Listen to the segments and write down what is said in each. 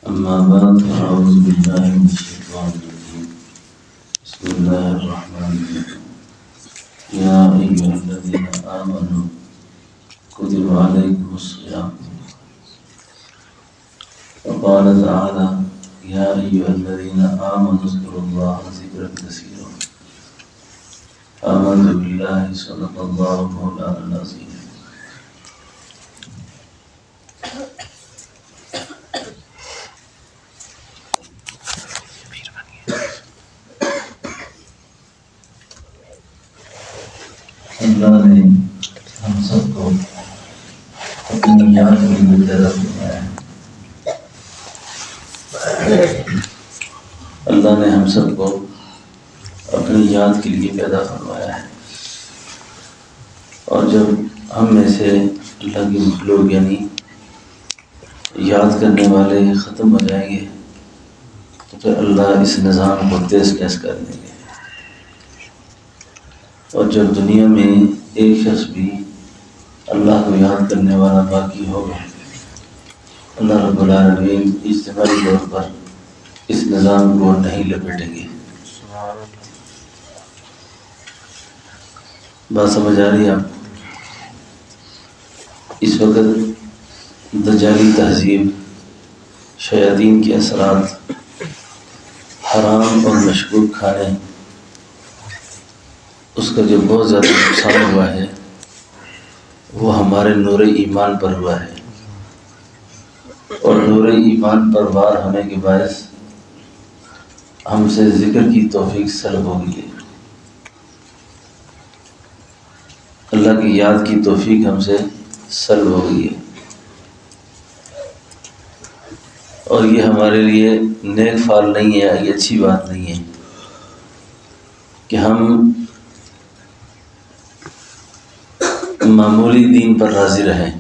أما بعد فأعوذ بالله من الشيطان الرجيم بسم الله الرحمن الرحيم يا أيها الذين آمنوا كتب عليكم الصيام وقال تعالى يا أيها الذين آمنوا اذكروا الله ذكرا كثيرا آمنت بالله صدق الله مولانا العظيم. اللہ نے ہم سب کو اپنی یاد میں پیدا فرمایا ہے. اللہ نے ہم سب کو اپنی یاد کے لیے پیدا فرمایا ہے، اور جب ہم میں سے اللہ کی مخلوق یعنی یاد کرنے والے ختم ہو جائیں گے تو پھر اللہ اس نظام کو تیز تیز کر دیں گے. اور جب دنیا میں ایک شخص بھی اللہ کو یاد کرنے والا باقی ہوگا، اللہ رب العالمین اجتماعی طور پر اس نظام کو نہیں لپیٹیں گے. بات سمجھ آ رہی ہے آپ کو؟ اس وقت دجالی تہذیب، شیاطین کے اثرات، حرام اور مشکوک کھانے، اس کا جو بہت زیادہ نقصان ہوا ہے وہ ہمارے نور ایمان پر ہوا ہے، اور نور ایمان پر وار ہونے کے باعث ہم سے ذکر کی توفیق سلب ہو گئی ہے. اللہ کی یاد کی توفیق ہم سے سلب ہو گئی ہے، اور یہ ہمارے لیے نیک فال نہیں ہے، یہ اچھی بات نہیں ہے کہ ہم معمولی دین پر راضی رہیں.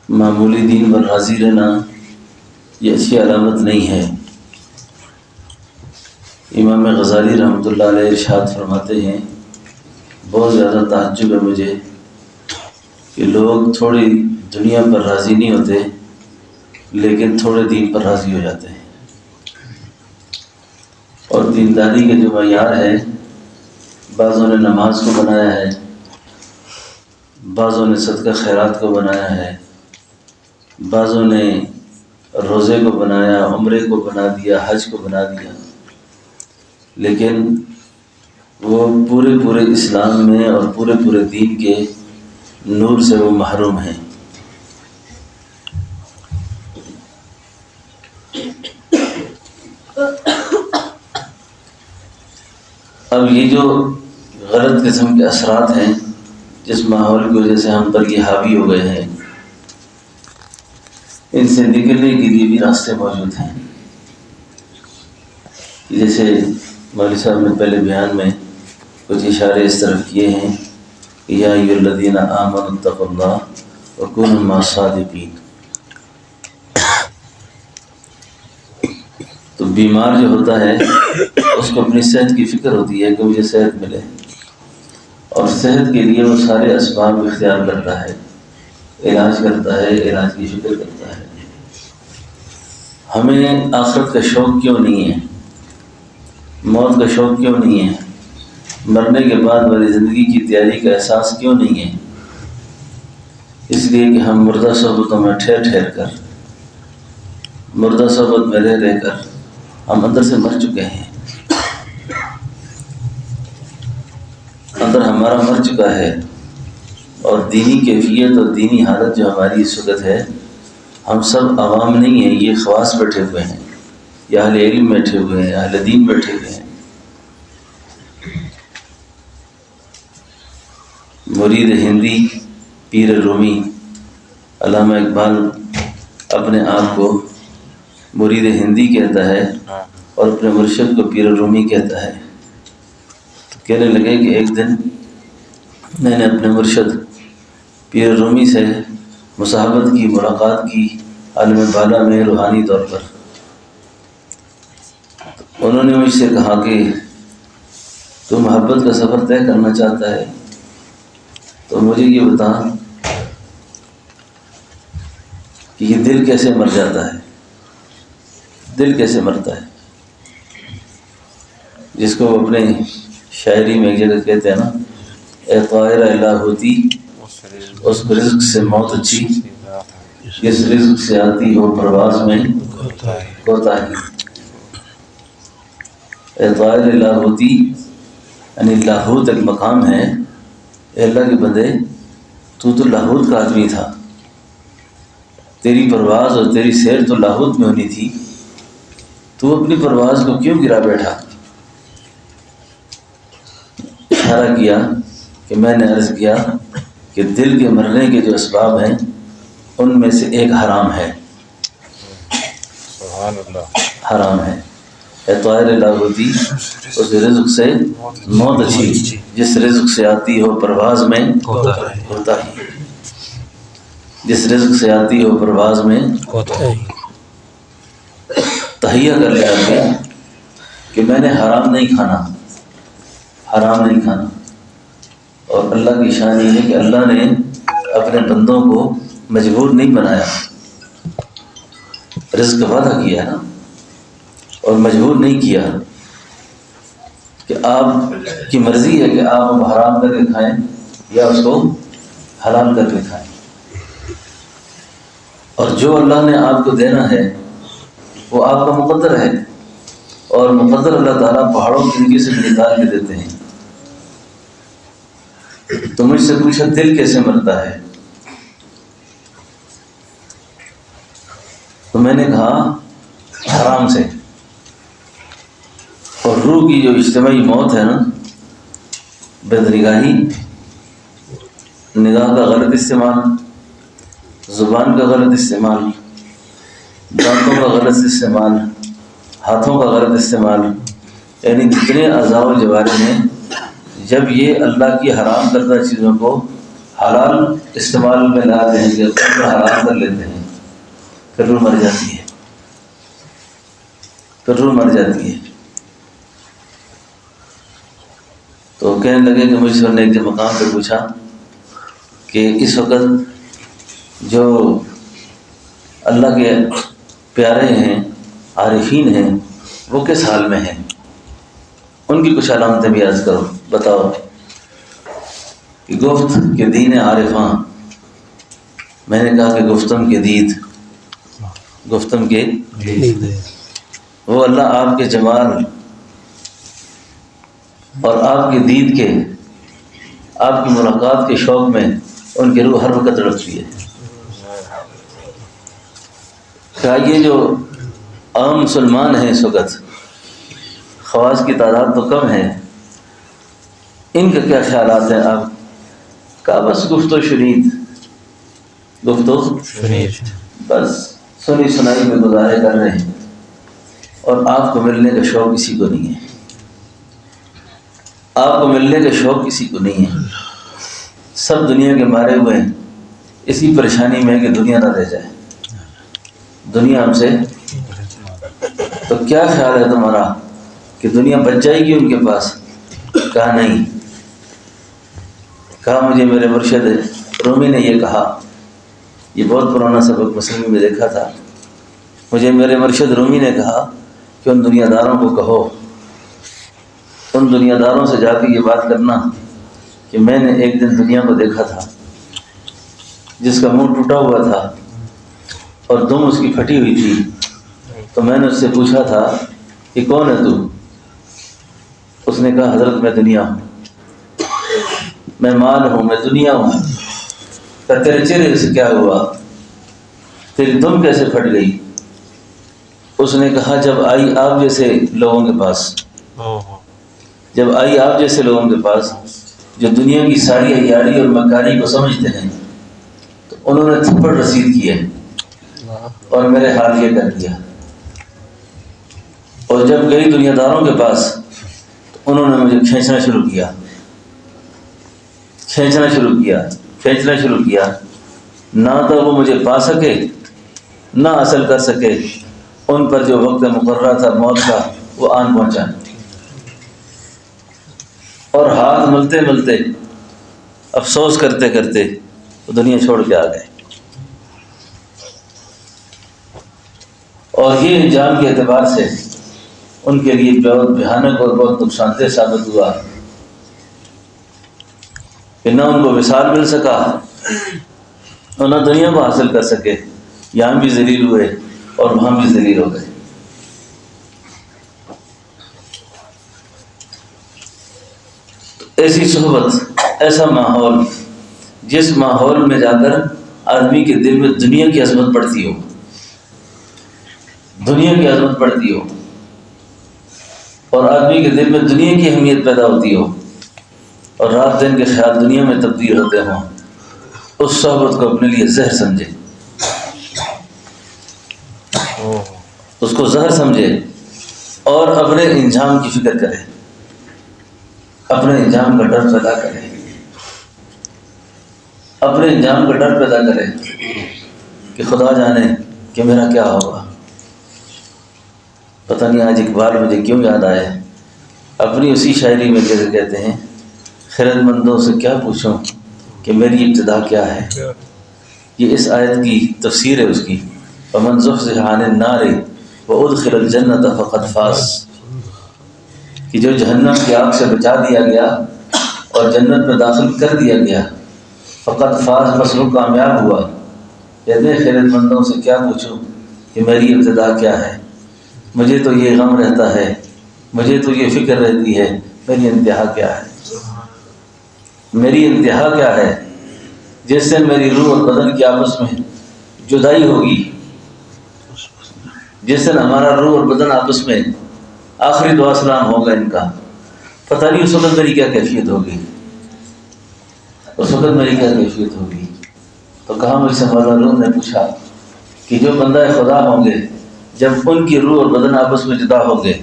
معمولی دین پر راضی رہنا یہ اچھی علامت نہیں ہے. امام غزالی رحمۃ اللہ علیہ ارشاد فرماتے ہیں، بہت زیادہ تعجب ہے مجھے کہ لوگ تھوڑی دنیا پر راضی نہیں ہوتے لیکن تھوڑے دین پر راضی ہو جاتے ہیں. اور دینداری کے جو معیار ہے، بعضوں نے نماز کو بنایا ہے، بعضوں نے صدقہ خیرات کو بنایا ہے، بعضوں نے روزے کو بنایا، عمرے کو بنا دیا، حج کو بنا دیا، لیکن وہ پورے اسلام میں اور پورے دین کے نور سے وہ محروم ہیں. اب یہ جو غلط قسم کے اثرات ہیں جس ماحول کی وجہ سے ہم پر یہ حاوی ہو گئے ہیں، ان سے نکلنے کے لیے بھی راستے موجود ہیں. جیسے مولوی صاحب نے پہلے بیان میں کچھ اشارے اس طرف کیے ہیں کہ یا ایھا الذین آمنوا اتقوا اللہ وکونوا مع الصادقین. تو بیمار جو ہوتا ہے اس کو اپنی صحت کی فکر ہوتی ہے کہ مجھے صحت ملے، اور صحت کے لیے وہ سارے اسباب اختیار کرتا ہے، علاج کرتا ہے، علاج کی فکر کرتا ہے. ہمیں آخرت کا شوق کیوں نہیں ہے؟ موت کا شوق کیوں نہیں ہے؟ مرنے کے بعد والی زندگی کی تیاری کا احساس کیوں نہیں ہے؟ اس لیے کہ ہم مردہ صحبتوں میں ٹھہر کر، مردہ صحبت میں رہ کر ہم اندر سے مر چکے ہیں. اندر ہمارا مر چکا ہے، اور دینی کیفیت اور دینی حالت جو ہماری اس وقت ہے، ہم سب عوام نہیں ہیں، یہ خواص بیٹھے ہوئے ہیں، یا اہل علم بیٹھے ہوئے ہیں، اہل دین بیٹھے ہوئے ہیں. مرید ہندی پیر رومی، علامہ اقبال اپنے آپ کو مرید ہندی کہتا ہے اور اپنے مرشد کو پیر رومی کہتا ہے. تو کہنے لگے کہ ایک دن میں نے اپنے مرشد پیر رومی سے مصاحبت کی، ملاقات کی عالم بالا میں روحانی طور پر. انہوں نے مجھ سے کہا کہ تو محبت کا سفر طے کرنا چاہتا ہے تو مجھے یہ بتا کہ یہ دل کیسے مر جاتا ہے، دل کیسے مرتا ہے، جس کو وہ اپنے شاعری میں ایک جگہ کہتے ہیں نا، اے طائر الہ ہوتی اس رزق سے موت اچھی، جس رزق سے آتی ہو پرواز میں کوتاہی۔ اے طائر الہ ہوتی یعنی لاہوت ایک مقام ہے، اے اللہ کے بندے تو لاہوت کا آدمی تھا، تیری پرواز اور تیری سیر تو لاہوت میں ہونی تھی، تو اپنی پرواز کو کیوں گرا بیٹھا؟ اشارہ کیا کہ میں نے عرض کیا کہ دل کے مرنے کے جو اسباب ہیں ان میں سے ایک حرام ہے، سبحان اللہ، حرام ہے۔ اے طائر الہ ہوتی اس رزق سے موت اچھی، جس رزق سے آتی ہو پرواز میں کوتاہی، جس رزق سے آتی ہو پرواز میں تہیہ کر لیا کہ میں نے حرام نہیں کھانا، حرام نہیں کھانا۔ اور اللہ کی شان یہ ہے کہ اللہ نے اپنے بندوں کو مجبور نہیں بنایا، رزق کا وعدہ کیا نا، اور مجبور نہیں کیا کہ آپ کی مرضی ہے کہ آپ حرام کر کے کھائیں یا اس کو حلال کر کے کھائیں۔ اور جو اللہ نے آپ کو دینا ہے وہ آپ کا مقدر ہے، اور مقدر اللہ تعالیٰ پہاڑوں کی نیچے سے نکال کے دیتے ہیں۔ تو مجھ سے پوچھا دل کیسے مرتا ہے، تو میں نے کہا حرام سے۔ اور روح کی جو اجتماعی موت ہے نا، بدنگاہی، نگاہ کا غلط استعمال، زبان کا غلط استعمال، دانتوں کا غلط استعمال، ہاتھوں کا غلط استعمال، یعنی جتنے اعضاء و جوارح ہیں، جب یہ اللہ کی حرام کردہ چیزوں کو حلال استعمال میں لاتے ہیں کہ حرام کر لیتے ہیں، پھر روح مر جاتی ہے، پھر روح مر جاتی ہے۔ تو کہنے لگے کہ مجھ سے نے ایک مقام پہ پوچھا کہ اس وقت جو اللہ کے پیارے ہیں، عارفین ہیں، وہ کس حال میں ہیں، ان کی کچھ علامتیں بھی عرض کرو، بتاؤ۔ کہ گفت کہ دین عارفاں، میں نے کہا کہ گفتم کے دید، گفتم کے دید، وہ اللہ آپ کے جمال اور آپ کے دید کے، آپ کی ملاقات کے شوق میں ان کی روح ہر وقت تڑپتی ہے۔ کہا یہ جو عام مسلمان ہیں اس وقت، خواص کی تعداد تو کم ہے، ان کا کیا خیالات ہیں آپ؟ کہا بس گفت و شنید، گفت و شنید، بس سنی سنائی میں گزارے کر رہے ہیں، اور آپ کو ملنے کا شوق کسی کو نہیں ہے، آپ کو ملنے کا شوق کسی کو نہیں ہے، سب دنیا کے مارے ہوئے ہیں، اسی پریشانی میں ہے کہ دنیا نہ رہ جائے، دنیا ہم سے۔ تو کیا خیال ہے تمہارا کہ دنیا بچ جائے گی ان کے پاس؟ کہا نہیں، کہا مجھے میرے مرشد رومی نے یہ کہا، یہ بہت پرانا سبق مسلم میں دیکھا تھا، مجھے میرے مرشد رومی نے کہا کہ ان دنیا داروں کو کہو، ان دنیا داروں سے جا کے یہ بات کرنا کہ میں نے ایک دن دنیا کو دیکھا تھا جس کا منہ ٹوٹا ہوا تھا اور دم اس کی پھٹی ہوئی تھی، تو میں نے اس سے پوچھا تھا کہ کون ہے تو؟ اس نے کہا حضرت میں دنیا ہوں، میں مال ہوں، میں دنیا ہوں۔ کہ تیرے چہرے سے کیا ہوا، تیری دم کیسے پھٹ گئی؟ اس نے کہا جب آئی آپ جیسے لوگوں کے پاس، جب آئی آپ جیسے لوگوں کے پاس جو دنیا کی ساری عیاری اور مکاری کو سمجھتے ہیں، تو انہوں نے تھپڑ رسید کیے اور میرے حال یہ کر دیا، اور جب گئی دنیا داروں کے پاس تو انہوں نے مجھے کھینچنا شروع کیا، کھینچنا شروع کیا، کھینچنا شروع کیا، نہ تو وہ مجھے پا سکے نہ حاصل کر سکے، ان پر جو وقت مقررہ تھا موت کا وہ آن پہنچا، اور ہاتھ ملتے ملتے افسوس کرتے کرتے وہ دنیا چھوڑ کے آ گئے۔ اور یہ انجام کے اعتبار سے ان کے لیے بہت بھیانک اور بہت نقصان دہ ثابت ہوا کہ نہ ان کو وصال مل سکا اور نہ دنیا کو حاصل کر سکے، یہاں بھی ذلیل ہوئے اور وہاں بھی ذلیل ہو گئے۔ ایسی صحبت، ایسا ماحول، جس ماحول میں جا کر آدمی کے دل میں دنیا کی عظمت پڑتی ہو، دنیا کی عظمت پڑتی ہو، اور آدمی کے دل میں دنیا کی اہمیت پیدا ہوتی ہو، اور رات دن کے خیال دنیا میں تبدیل ہوتے ہوں، اس صحبت کو اپنے لیے زہر سمجھے، اس کو زہر سمجھے اور اپنے انجام کی فکر کرے، اپنے انجام کا ڈر پیدا کرے، اپنے انجام کا ڈر پیدا کرے کہ خدا جانے کہ میرا کیا ہوگا۔ پتہ نہیں آج اقبال مجھے کیوں یاد آئے، اپنی اسی شاعری میں کہتے ہیں، خرد مندوں سے کیا پوچھوں کہ میری ابتدا کیا ہے۔ یہ اس آیت کی تفسیر ہے اس کی، وَمَنْ زُحْزِحَ عَنِ النَّارِ وَأُدْخِلَ الْجَنَّةَ فَقَدْ فَازَ، کہ جو جہنم کی آگ سے بچا دیا گیا اور جنت میں داخل کر دیا گیا، فقط فاز، بس وہ کامیاب ہوا۔ کہتے ہیں خیرت مندوں سے کیا پوچھوں کہ میری ابتدا کیا ہے، مجھے تو یہ غم رہتا ہے، مجھے تو یہ فکر رہتی ہے، میری انتہا کیا ہے، میری انتہا کیا ہے، جس سے میری روح اور بدن کی آپس میں جدائی ہوگی، جس دن ہمارا روح اور بدن آپس میں آخری دعا سلام ہوگا ان کا، پتہ نہیں اس وقت میری کیا کیفیت ہوگی، اس وقت میری کیا کیفیت ہوگی۔ تو کہا مجھ سے مولا روح نے پوچھا کہ جو بندہ خدا ہوں گے، جب ان کی روح اور بدن آپس میں جدا ہوں گے،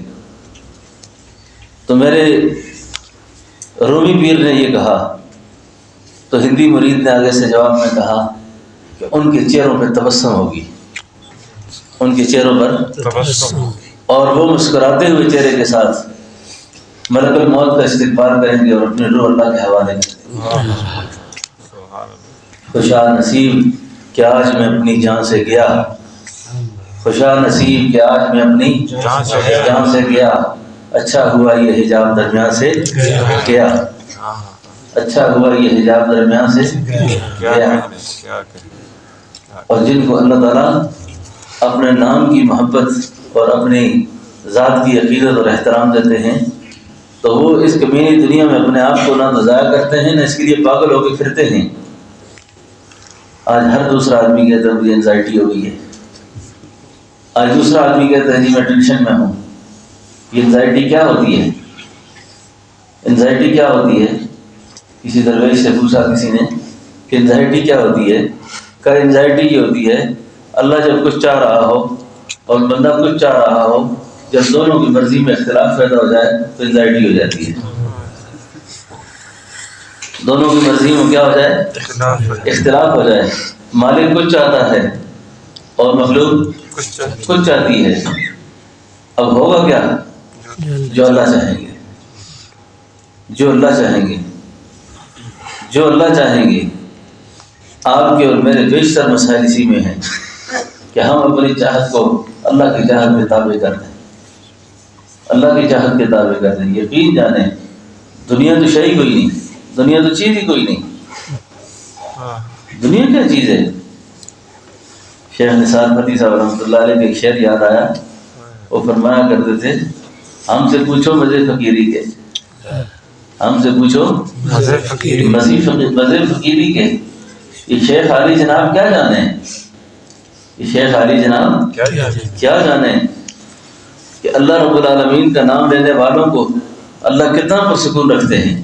تو میرے رومی پیر نے یہ کہا، تو ہندی مرید نے آگے سے جواب میں کہا کہ ان کے چہروں پہ تبسم ہوگی، ان کے چہروں پر تبسم، اور وہ مسکراتے ہوئے چہرے کے ساتھ ملک الموت کا استقبال کریں گے اور اپنے روح اللہ کے حوالے کریں گے۔ خوشا نصیب کہ آج میں اپنی جان سے گیا، خوشا نصیب کہ آج میں اپنی جان سے گیا، اچھا ہوا یہ حجاب درمیان سے گیا، اچھا ہوا یہ حجاب درمیان سے گیا۔ اور جن کو اللہ تعالیٰ اپنے نام کی محبت اور اپنی ذات کی عقیدت اور احترام دیتے ہیں، تو وہ اس کمینی دنیا میں اپنے آپ کو نہ تو ضائع کرتے ہیں، نہ اس کے لیے پاگل ہو کے پھرتے ہیں۔ آج ہر دوسرا آدمی کہتا ہے مجھے انزائٹی ہو گئی ہے، آج دوسرا آدمی کہتا ہے جی میں ٹینشن میں ہوں۔ یہ انزائٹی کیا ہوتی ہے؟ انزائٹی کیا ہوتی ہے؟ کسی درویش سے پوچھا کسی نے کہ انزائٹی کیا ہوتی ہے؟ کہا انزائٹی یہ ہوتی ہے اللہ جب کچھ چاہ رہا ہو اور بندہ کچھ چاہ رہا ہو، جب دونوں کی مرضی میں اختلاف پیدا ہو جائے تو انزائٹی ہو جاتی ہے۔ دونوں کی مرضی میں کیا ہو جائے؟ اختلاف ہو جائے۔ مالک کچھ چاہتا ہے اور مخلوق کچھ چاہتی ہے، اب ہوگا کیا؟ جو اللہ چاہیں گے، جو اللہ چاہیں گے، جو اللہ چاہیں گے۔ آپ کے اور میرے بیشتر مسائل اسی میں ہیں کہ ہم اپنی چاہت کو اللہ کی چاہت کے تابع کر دیں، اللہ کی چاہت کے تابع کر دیں۔ یقین جانیں دنیا تو شے کوئی نہیں، دنیا تو چیز ہی کوئی نہیں۔ دنیا کیا چیز ہے؟ شیخ نثار فتح صاحب رحمۃ اللہ علیہ کے ایک شعر یاد آیا، وہ فرمایا کرتے تھے ہم سے پوچھو مزے فقیری کے، ہم سے پوچھو مزے فقیری کے۔ یہ شیخ علی جناب کیا جانے، یہ شیخ علی جناب کیا جانے کہ اللہ رب العالمین کا نام لینے والوں کو اللہ کتنا پرسکون رکھتے ہیں،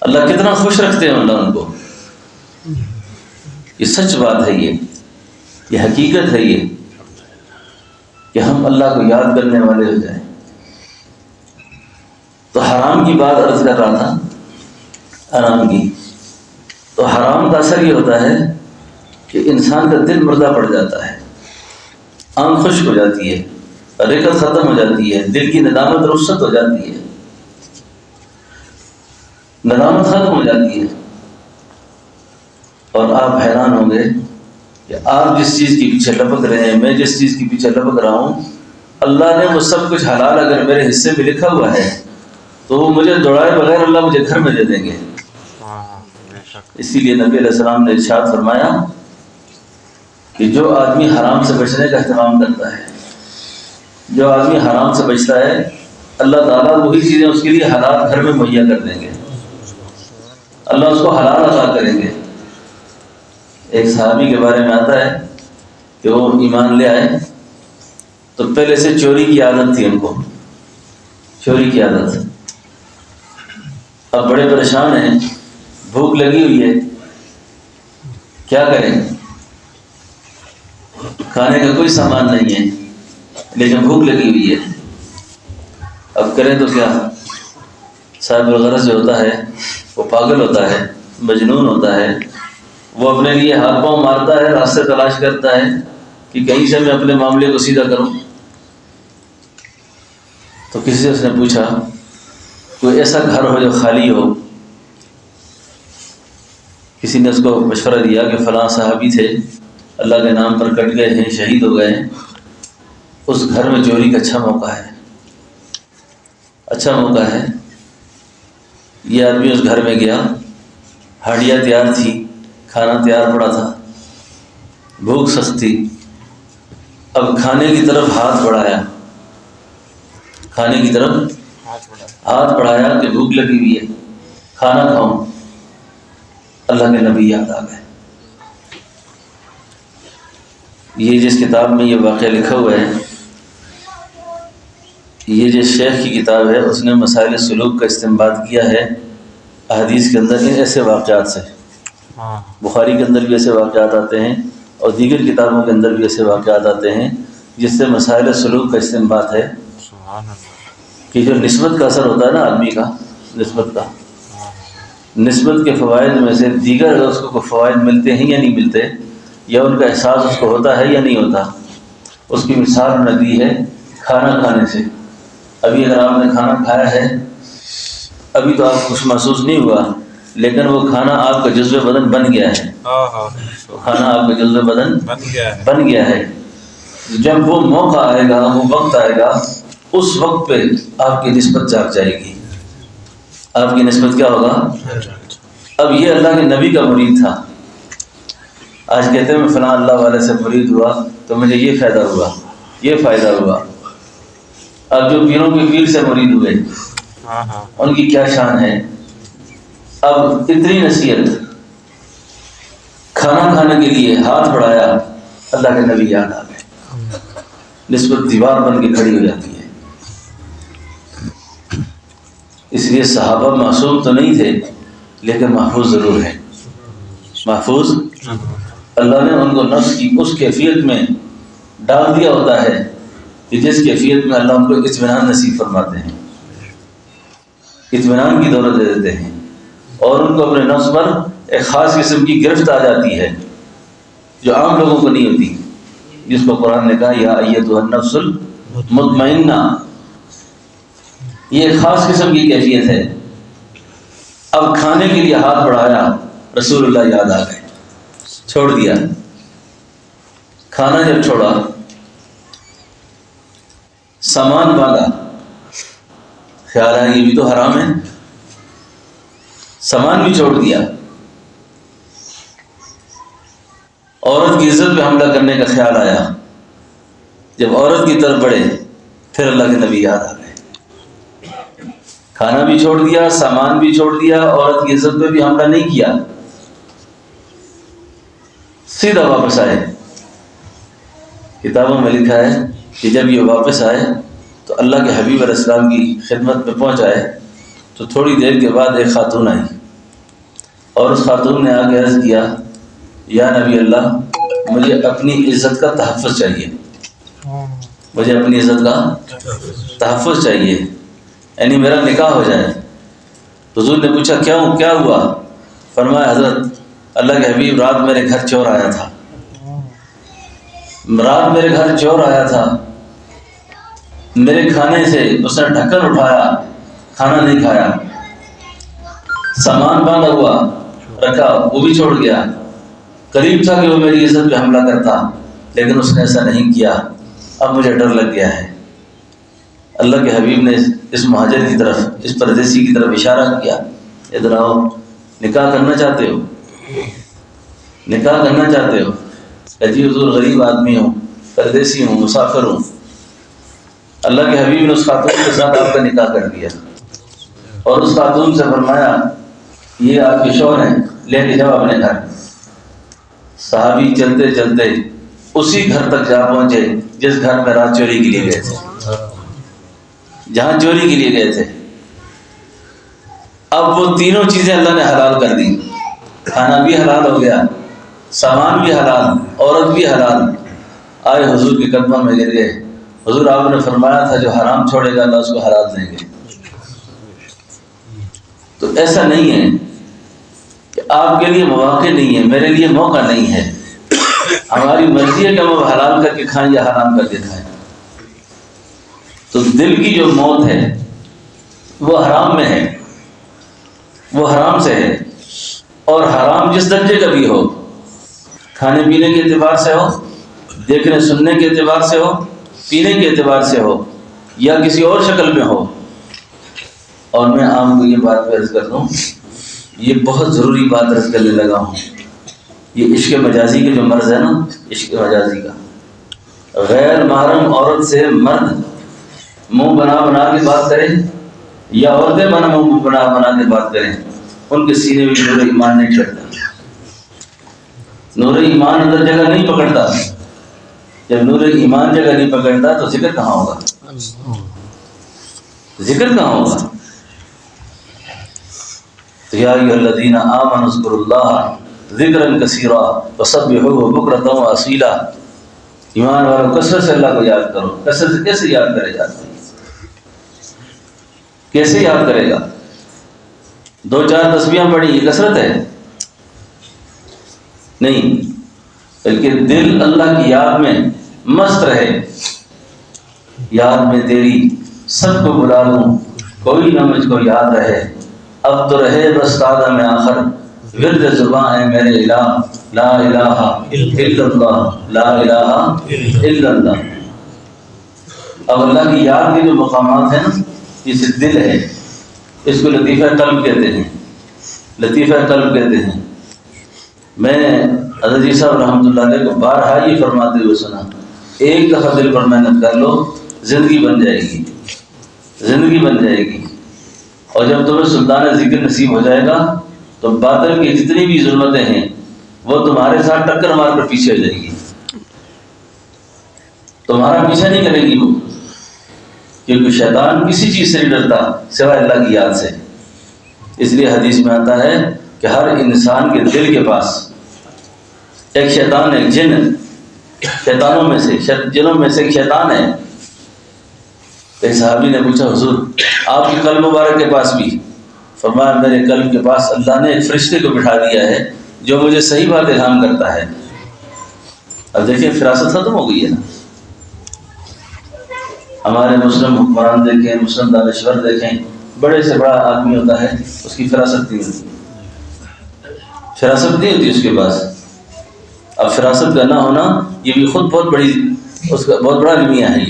اللہ کتنا خوش رکھتے ہیں اللہ ان کو۔ یہ سچ بات ہے، یہ حقیقت ہے یہ کہ ہم اللہ کو یاد کرنے والے ہو جائیں۔ تو حرام کی بات عرض کر رہا تھا، حرام کی، تو حرام کا اثر یہ ہوتا ہے کہ انسان کا دل مردہ پڑ جاتا ہے، آنکھ خشک ہو جاتی ہے، رقت ختم ہو جاتی ہے، دل کی ندامت رخصت ہو جاتی ہے، ندامت ختم ہو جاتی ہے۔ اور آپ حیران ہوں گے کہ آپ جس چیز کے پیچھے لپک رہے ہیں، میں جس چیز کے پیچھے لپک رہا ہوں، اللہ نے وہ سب کچھ حلال اگر میرے حصے میں لکھا ہوا ہے تو وہ مجھے دوڑائے بغیر اللہ مجھے گھر میں دے دیں گے۔ اسی لیے نبی علیہ السلام نے ارشاد فرمایا کہ جو آدمی حرام سے بچنے کا اہتمام کرتا ہے، جو آدمی حرام سے بچتا ہے، اللہ تعالیٰ وہی چیزیں اس کے لیے حلال گھر میں مہیا کر دیں گے، اللہ اس کو حلال عطا کریں گے۔ ایک صحابی کے بارے میں آتا ہے کہ وہ ایمان لے آئے تو پہلے سے چوری کی عادت تھی، ان کو چوری کی عادت۔ اب بڑے پریشان ہیں، بھوک لگی ہوئی ہے، کیا کریں؟ کھانے کا کوئی سامان نہیں ہے لیکن بھوک لگی ہوئی ہے، اب کریں تو کیا؟ صاحب الغرض جو ہوتا ہے وہ پاگل ہوتا ہے، مجنون ہوتا ہے، وہ اپنے لیے ہاتھ پاؤں مارتا ہے، راستے تلاش کرتا ہے کہ کہیں سے میں اپنے معاملے کو سیدھا کروں۔ تو کسی سے اس نے پوچھا کوئی ایسا گھر ہو جو خالی ہو۔ کسی نے اس کو مشورہ دیا کہ فلاں صحابی تھے، اللہ کے نام پر کٹ گئے ہیں، شہید ہو گئے ہیں، اس گھر میں چوری کا اچھا موقع ہے، اچھا موقع ہے۔ یہ آدمی اس گھر میں گیا، ہانڈیاں تیار تھی، کھانا تیار پڑا تھا، بھوک سخت تھی۔ اب کھانے کی طرف ہاتھ بڑھایا، کھانے کی طرف ہاتھ بڑھایا کہ بھوک لگی ہوئی ہے، کھانا کھاؤں۔ اللہ کے نبی یاد آ گئے۔ یہ جس کتاب میں یہ واقعہ لکھا ہوا ہے، یہ جو شیخ کی کتاب ہے، اس نے مسائل سلوک کا استنباط کیا ہے احادیث کے اندر ایسے واقعات سے۔ بخاری کے اندر بھی ایسے واقعات آتے ہیں اور دیگر کتابوں کے اندر بھی ایسے واقعات آتے ہیں جس سے مسائل سلوک کا استنباط ہے کہ جو نسبت کا اثر ہوتا ہے نا آدمی کا، نسبت کے فوائد میں سے دیگر اگر اس کو کوئی فوائد ملتے ہیں یا نہیں ملتے، یا ان کا احساس اس کو ہوتا ہے یا نہیں ہوتا، اس کی مثال نے دی ہے کھانا کھانے سے۔ ابھی اگر آپ نے کھانا کھایا ہے، ابھی تو آپ کچھ محسوس نہیں ہوا، لیکن وہ کھانا آپ کا جزو بدن بن گیا ہے، کھانا آپ کا جزو بدن بن گیا ہے۔ جب وہ موقع آئے گا، وہ وقت آئے گا، اس وقت پہ آپ کی نسبت جاگ جائے گی۔ آپ کی نسبت کیا ہوگا؟ اب یہ اللہ کے نبی کا مرید تھا، آج کہتے ہیں میں فلاں اللہ والے سے مرید ہوا تو مجھے یہ فائدہ ہوا، یہ فائدہ ہوا۔ اب جو پیروں کے پیر سے مرید ہوئے ان کی کیا شان ہے۔ اب اتنی نصیحت، کھانا کھانے کے لیے ہاتھ بڑھایا، اللہ کے نبی یاد آ گئے، نسبت دیوار بن کے کھڑی ہو جاتی ہے۔ اس لیے صحابہ معصوم تو نہیں تھے لیکن محفوظ ضرور ہیں، محفوظ۔ اللہ نے ان کو نفس کی اس کیفیت میں ڈال دیا ہوتا ہے کہ جس کیفیت میں اللہ ان کو اطمینان نصیب فرماتے ہیں، اطمینان کی دولت دے دیتے ہیں، اور ان کو اپنے نفس پر ایک خاص قسم کی گرفت آ جاتی ہے جو عام لوگوں کو نہیں ہوتی، جس کو قرآن نے کہا یا ایتھا النفس المطمئنہ، یہ ایک خاص قسم کی کیفیت ہے۔ اب کھانے کے لیے ہاتھ بڑھایا، رسول اللہ یاد آ گئے، چھوڑ دیا۔ کھانا جب چھوڑا، سامان باندھا، خیال آیا یہ بھی تو حرام ہے، سامان بھی چھوڑ دیا۔ عورت کی عزت پہ حملہ کرنے کا خیال آیا، جب عورت کی طرف بڑھے پھر اللہ کے نبی یاد آ گئے، کھانا بھی چھوڑ دیا، سامان بھی چھوڑ دیا، عورت کی عزت پہ بھی حملہ نہیں کیا، سیدھا واپس آئے۔ کتابوں میں لکھا ہے کہ جب یہ واپس آئے تو اللہ کے حبیب علیہ السلام کی خدمت میں پہنچ آئے تو تھوڑی دیر کے بعد ایک خاتون آئی اور اس خاتون نے آ کے عرض کیا یا نبی اللہ، مجھے اپنی عزت کا تحفظ چاہیے، مجھے اپنی عزت کا تحفظ چاہیے، یعنی میرا نکاح ہو جائے۔ حضور نے پوچھا کیا ہوا؟ فرمایا حضرت اللہ کے حبیب رات میرے گھر چور آیا تھا، رات میرے گھر چور آیا تھا، میرے کھانے سے اس نے ڈھکن اٹھایا، کھانا نہیں کھایا، سامان باندھا ہوا رکھا وہ بھی چھوڑ گیا، قریب تھا کہ وہ میری عزت پہ حملہ کرتا، لیکن اس نے ایسا نہیں کیا۔ اب مجھے ڈر لگ گیا ہے۔ اللہ کے حبیب نے اس مہاجر کی طرف، اس پردیسی کی طرف اشارہ کیا، ادھر آؤ، نکاح کرنا چاہتے ہو؟ نکاح کرنا چاہتے ہو؟ کہ جی حضور غریب آدمی ہوں، پردیسی ہوں، مسافر ہوں۔ اللہ کے حبیب نے اس خاتون کے ساتھ آپ کا نکاح کر دیا، اور اس خاتون سے فرمایا یہ آپ کے شوہر ہیں، لے کے جاؤ اپنے گھر۔ صحابی چلتے چلتے اسی گھر تک جا پہنچے جس گھر میں رات چوری کے لیے گئے تھے، جہاں چوری کے لیے گئے تھے۔ اب وہ تینوں چیزیں اللہ نے حلال کر دی، کھانا بھی حلال ہو گیا، سامان بھی حلال، عورت بھی حلال۔ آئے حضور کے قدموں میں گر گئے، حضور آپ نے فرمایا تھا جو حرام چھوڑے گا اللہ اس کو حلال دیں گے۔ تو ایسا نہیں ہے کہ آپ کے لیے مواقع نہیں ہے، میرے لیے موقع نہیں ہے، ہماری مرضی ہے کہ ہم حلال کر کے کھائیں یا حرام کر کے کھائیں۔ تو دل کی جو موت ہے وہ حرام میں ہے، وہ حرام سے ہے، اور حرام جس درجے کا بھی ہو، کھانے پینے کے اعتبار سے ہو، دیکھنے سننے کے اعتبار سے ہو، پینے کے اعتبار سے ہو، یا کسی اور شکل میں ہو۔ اور میں آپ کو یہ بات عرض کر دوں، یہ بہت ضروری بات عرض کرنے لگا ہوں، یہ عشق مجازی کے جو مرض ہے نا، عشق مجازی کا، غیر محرم عورت سے مرد منہ بنا بنا کے بات کریں یا عورتیں منہ بنا بنا کے بات کریں، ان کے سینے میں نور ایمان نہیں چڑھتا، نور ایمان اندر جگہ نہیں پکڑتا۔ جب نور ایمان جگہ نہیں پکڑتا تو ذکر کہاں ہوگا؟ ذکر کہاں ہوگا؟ تو یا ایھا الذین آمنوا اذکروا اللہ ذکرا کثیرا وسبحوہ بکرۃ واصیلا۔ ایمان والوں کثرت سے اللہ کو یاد کرو۔ کثرت سے کیسے یاد کرے گا؟ کیسے یاد کرے گا؟ 2-4 تسبیحاں پڑھی یہ کثرت ہے؟ نہیں، بلکہ دل اللہ کی یاد میں مست رہے۔ یاد میں تیری سب کو بلا لوں، کوئی نہ مجھ کو یاد رہے، اب تو رہے بس قادم میں آخر، ورد زباں ہے میرے الہ، لا الہ الا اللہ، لا الہ الا اللہ۔ اب اللہ کی یاد کے جو مقامات ہیں نا، یہ دل ہے، اس کو لطیفہ قلب کہتے ہیں، لطیفہ قلب کہتے ہیں۔ میں حضرت جی صاحب رحمۃ اللہ علیہ کو بارہا یہ فرماتے ہوئے سنا، ایک دفعہ دل پر محنت کر لو، زندگی بن جائے گی، زندگی بن جائے گی۔ اور جب تمہیں سلطان ذکر نصیب ہو جائے گا تو باطل کی جتنی بھی ظلمتیں ہیں وہ تمہارے ساتھ ٹکر مار کر پیچھے ہو جائے گی، تمہارا پیچھا نہیں کرے گی وہ، کیونکہ شیطان کسی چیز سے نہیں ڈرتا سوائے اللہ کی یاد سے۔ اس لیے حدیث میں آتا ہے کہ ہر انسان کے دل کے پاس ایک شیطان، ایک جن، شیطانوں میں سے، جنوں میں سے ایک شیطان ہے۔ ایک صحابی نے پوچھا حضور آپ کے قلب مبارک کے پاس بھی؟ فرمایا میرے قلب کے پاس اللہ نے ایک فرشتے کو بٹھا دیا ہے جو مجھے صحیح بات الہام کرتا ہے۔ اب دیکھیں فراست ختم ہو گئی ہے نا۔ ہمارے مسلم حکمران دیکھیں، مسلم دانشور دیکھیں، بڑے سے بڑا آدمی ہوتا ہے اس کی فراست نہیں ہوتی، فراست نہیں ہوتی اس کے پاس۔ اب فراست کا نہ ہونا یہ بھی خود بہت بڑی، اس کا بہت بڑا المیہ ہے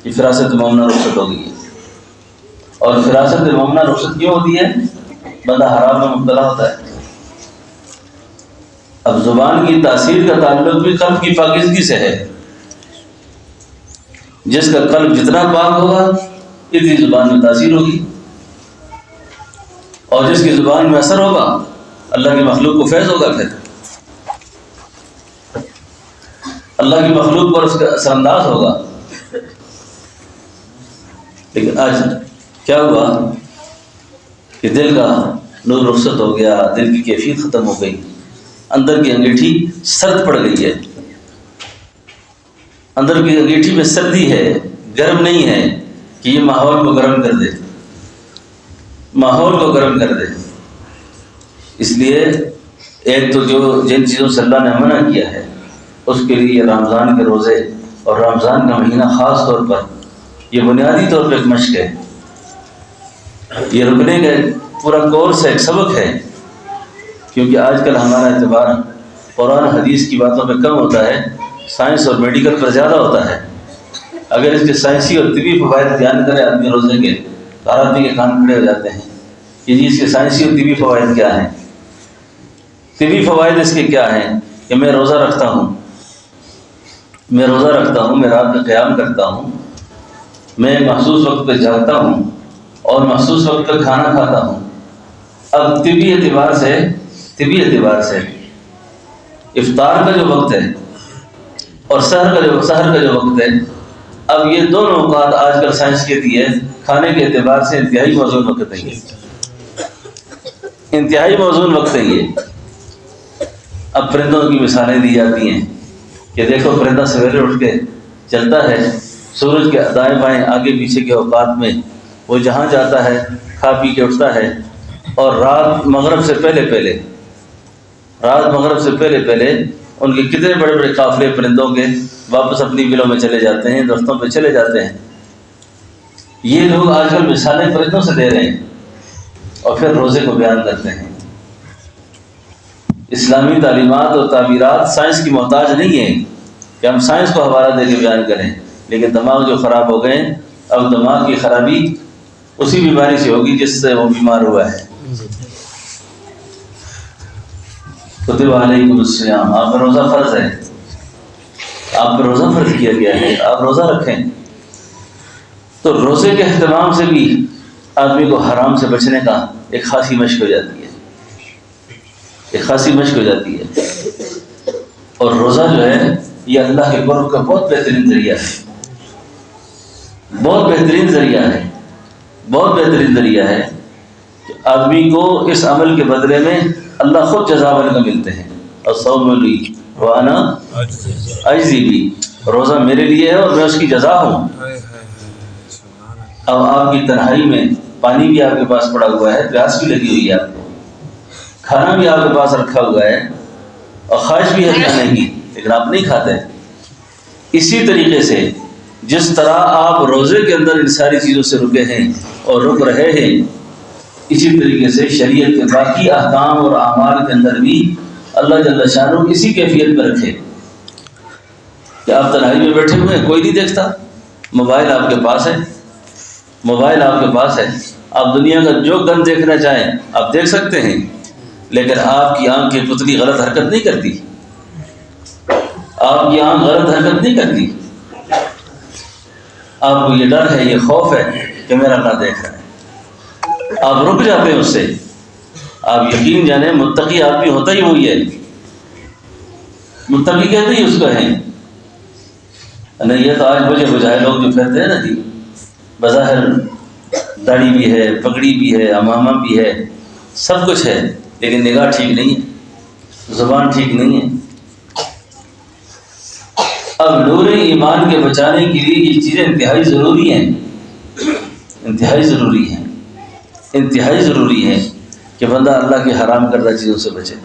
یہ فراست مومنہ رخصت ہو گئی ہے۔ اور فراست مومنہ رخصت کیوں ہوتی ہے؟ بندہ حرام میں مبتلا ہوتا ہے۔ اب زبان کی تاثیر کا تعلق بھی قلب کی پاکیزگی سے ہے۔ جس کا قلب جتنا پاک ہوگا اتنی زبان میں تاثیر ہوگی، اور جس کی زبان میں اثر ہوگا اللہ کی مخلوق کو فیض ہوگا، پھر اللہ کی مخلوق پر اس کا اثر انداز ہوگا۔ لیکن آج کیا ہوا کہ دل کا نور رخصت ہو گیا، دل کی کیفیت ختم ہو گئی، اندر کی انگیٹھی سرد پڑ گئی ہے، اندر کی انگیٹھی میں سردی ہے، گرم نہیں ہے کہ یہ ماحول کو گرم کر دے، ماحول کو گرم کر دے۔ اس لیے ایک تو جو جن چیزوں سے اللہ نے منع کیا ہے اس کے لیے رمضان کے روزے اور رمضان کا مہینہ خاص طور پر یہ بنیادی طور پہ ایک مشق ہے، یہ رکنے کا پورا کورس ہے، ایک سبق ہے۔ کیونکہ آج کل ہمارا اعتبار قرآن حدیث کی باتوں پہ کم ہوتا ہے، سائنس اور میڈیکل پر زیادہ ہوتا ہے۔ اگر اس کے سائنسی اور طبی فوائد بیان کرے آدمی روزے کے، تو ہر آدمی کے کان کھڑے ہو جاتے ہیں کہ جی اس کے سائنسی اور طبی فوائد کیا ہیں۔ طبی فوائد اس کے کیا ہیں کہ میں روزہ رکھتا ہوں، میں رات میں قیام کرتا ہوں، میں مخصوص وقت پہ جاگتا ہوں اور مخصوص وقت پہ کھانا کھاتا ہوں۔ اب طبی اعتبار سے افطار کا جو وقت ہے اور سحر کا جو وقت ہے، اب یہ دونوں اوقات آج کل سائنس کہتی ہے کھانے کے اعتبار سے انتہائی موزون وقت ہے، انتہائی موزون وقت ہے یہ۔ اب پرندوں کی مثالیں دی جاتی ہیں کہ دیکھو پرندہ سویرے اٹھ کے چلتا ہے، سورج کے دائیں بائیں آگے پیچھے کے اوقات میں وہ جہاں جاتا ہے کھا پی کے اٹھتا ہے، اور رات مغرب سے پہلے پہلے ان کے کتنے بڑے بڑے قافلے پرندوں کے واپس اپنی بلوں میں چلے جاتے ہیں، درختوں پہ چلے جاتے ہیں۔ یہ لوگ آج کل مثالیں پرندوں سے دے رہے ہیں اور پھر روزے کو بیان کرتے ہیں۔ اسلامی تعلیمات اور تعبیرات سائنس کی محتاج نہیں ہیں کہ ہم سائنس کو حوالہ دے کے بیان کریں، لیکن دماغ جو خراب ہو گئے، اب دماغ کی خرابی اسی بیماری سے ہوگی جس سے وہ بیمار ہوا ہے۔ کتب علیکم الصیام، آپ پر روزہ فرض ہے، آپ پر روزہ فرض کیا گیا ہے، آپ روزہ رکھیں۔ تو روزے کے اہتمام سے بھی آدمی کو حرام سے بچنے کا ایک خاصی مشق ہو جاتی ہے، اور روزہ جو ہے یہ اللہ کے قرب کا بہت بہترین ذریعہ ہے کہ آدمی کو اس عمل کے بدلے میں اللہ خود جزا بن کے ملتے ہیں۔ الصوم لی وانا اجزی بھی، روزہ میرے لیے ہے اور میں اس کی جزا ہوں۔ اب آپ کی تنہائی میں پانی بھی آپ کے پاس پڑا ہوا ہے، پیاس بھی لگی ہوئی ہے، آپ کو کھانا بھی آپ کے پاس رکھا ہوا ہے اور خواہش بھی ہے کھانے کی، لیکن آپ نہیں کھاتے۔ اسی طریقے سے جس طرح آپ روزے کے اندر ان ساری چیزوں سے رکے ہیں اور رک رہے ہیں، اسی طریقے سے شریعت کے باقی احکام اور اعمال کے اندر بھی اللہ جل شانہ اسی کیفیت میں رکھے کہ آپ تنہائی میں بیٹھے ہوئے ہیں، کوئی نہیں دیکھتا، موبائل آپ کے پاس ہے، آپ دنیا کا جو گند دیکھنا چاہیں آپ دیکھ سکتے ہیں، لیکن آپ کی آنکھ کی پتلی غلط حرکت نہیں کرتی، آپ کو یہ ڈر ہے، یہ خوف ہے کہ میرا اللہ دیکھ رہا ہے، آپ رک جاتے ہیں اس سے۔ آپ یقین جانیں متقی آدمی ہوتا ہی وہی ہے، متقی کہتے ہی اس کو ہے۔ نہیں یہ تو آج بجے بجائے لوگ جو کہتے ہیں نا جی، بظاہر داڑھی بھی ہے، پگڑی بھی ہے، امامہ بھی ہے، سب کچھ ہے، لیکن نگاہ ٹھیک نہیں ہے، زبان ٹھیک نہیں ہے۔ اب نور ایمان کے بچانے کے لیے یہ چیزیں انتہائی ضروری ہیں کہ بندہ اللہ کی حرام کردہ چیزوں سے بچے،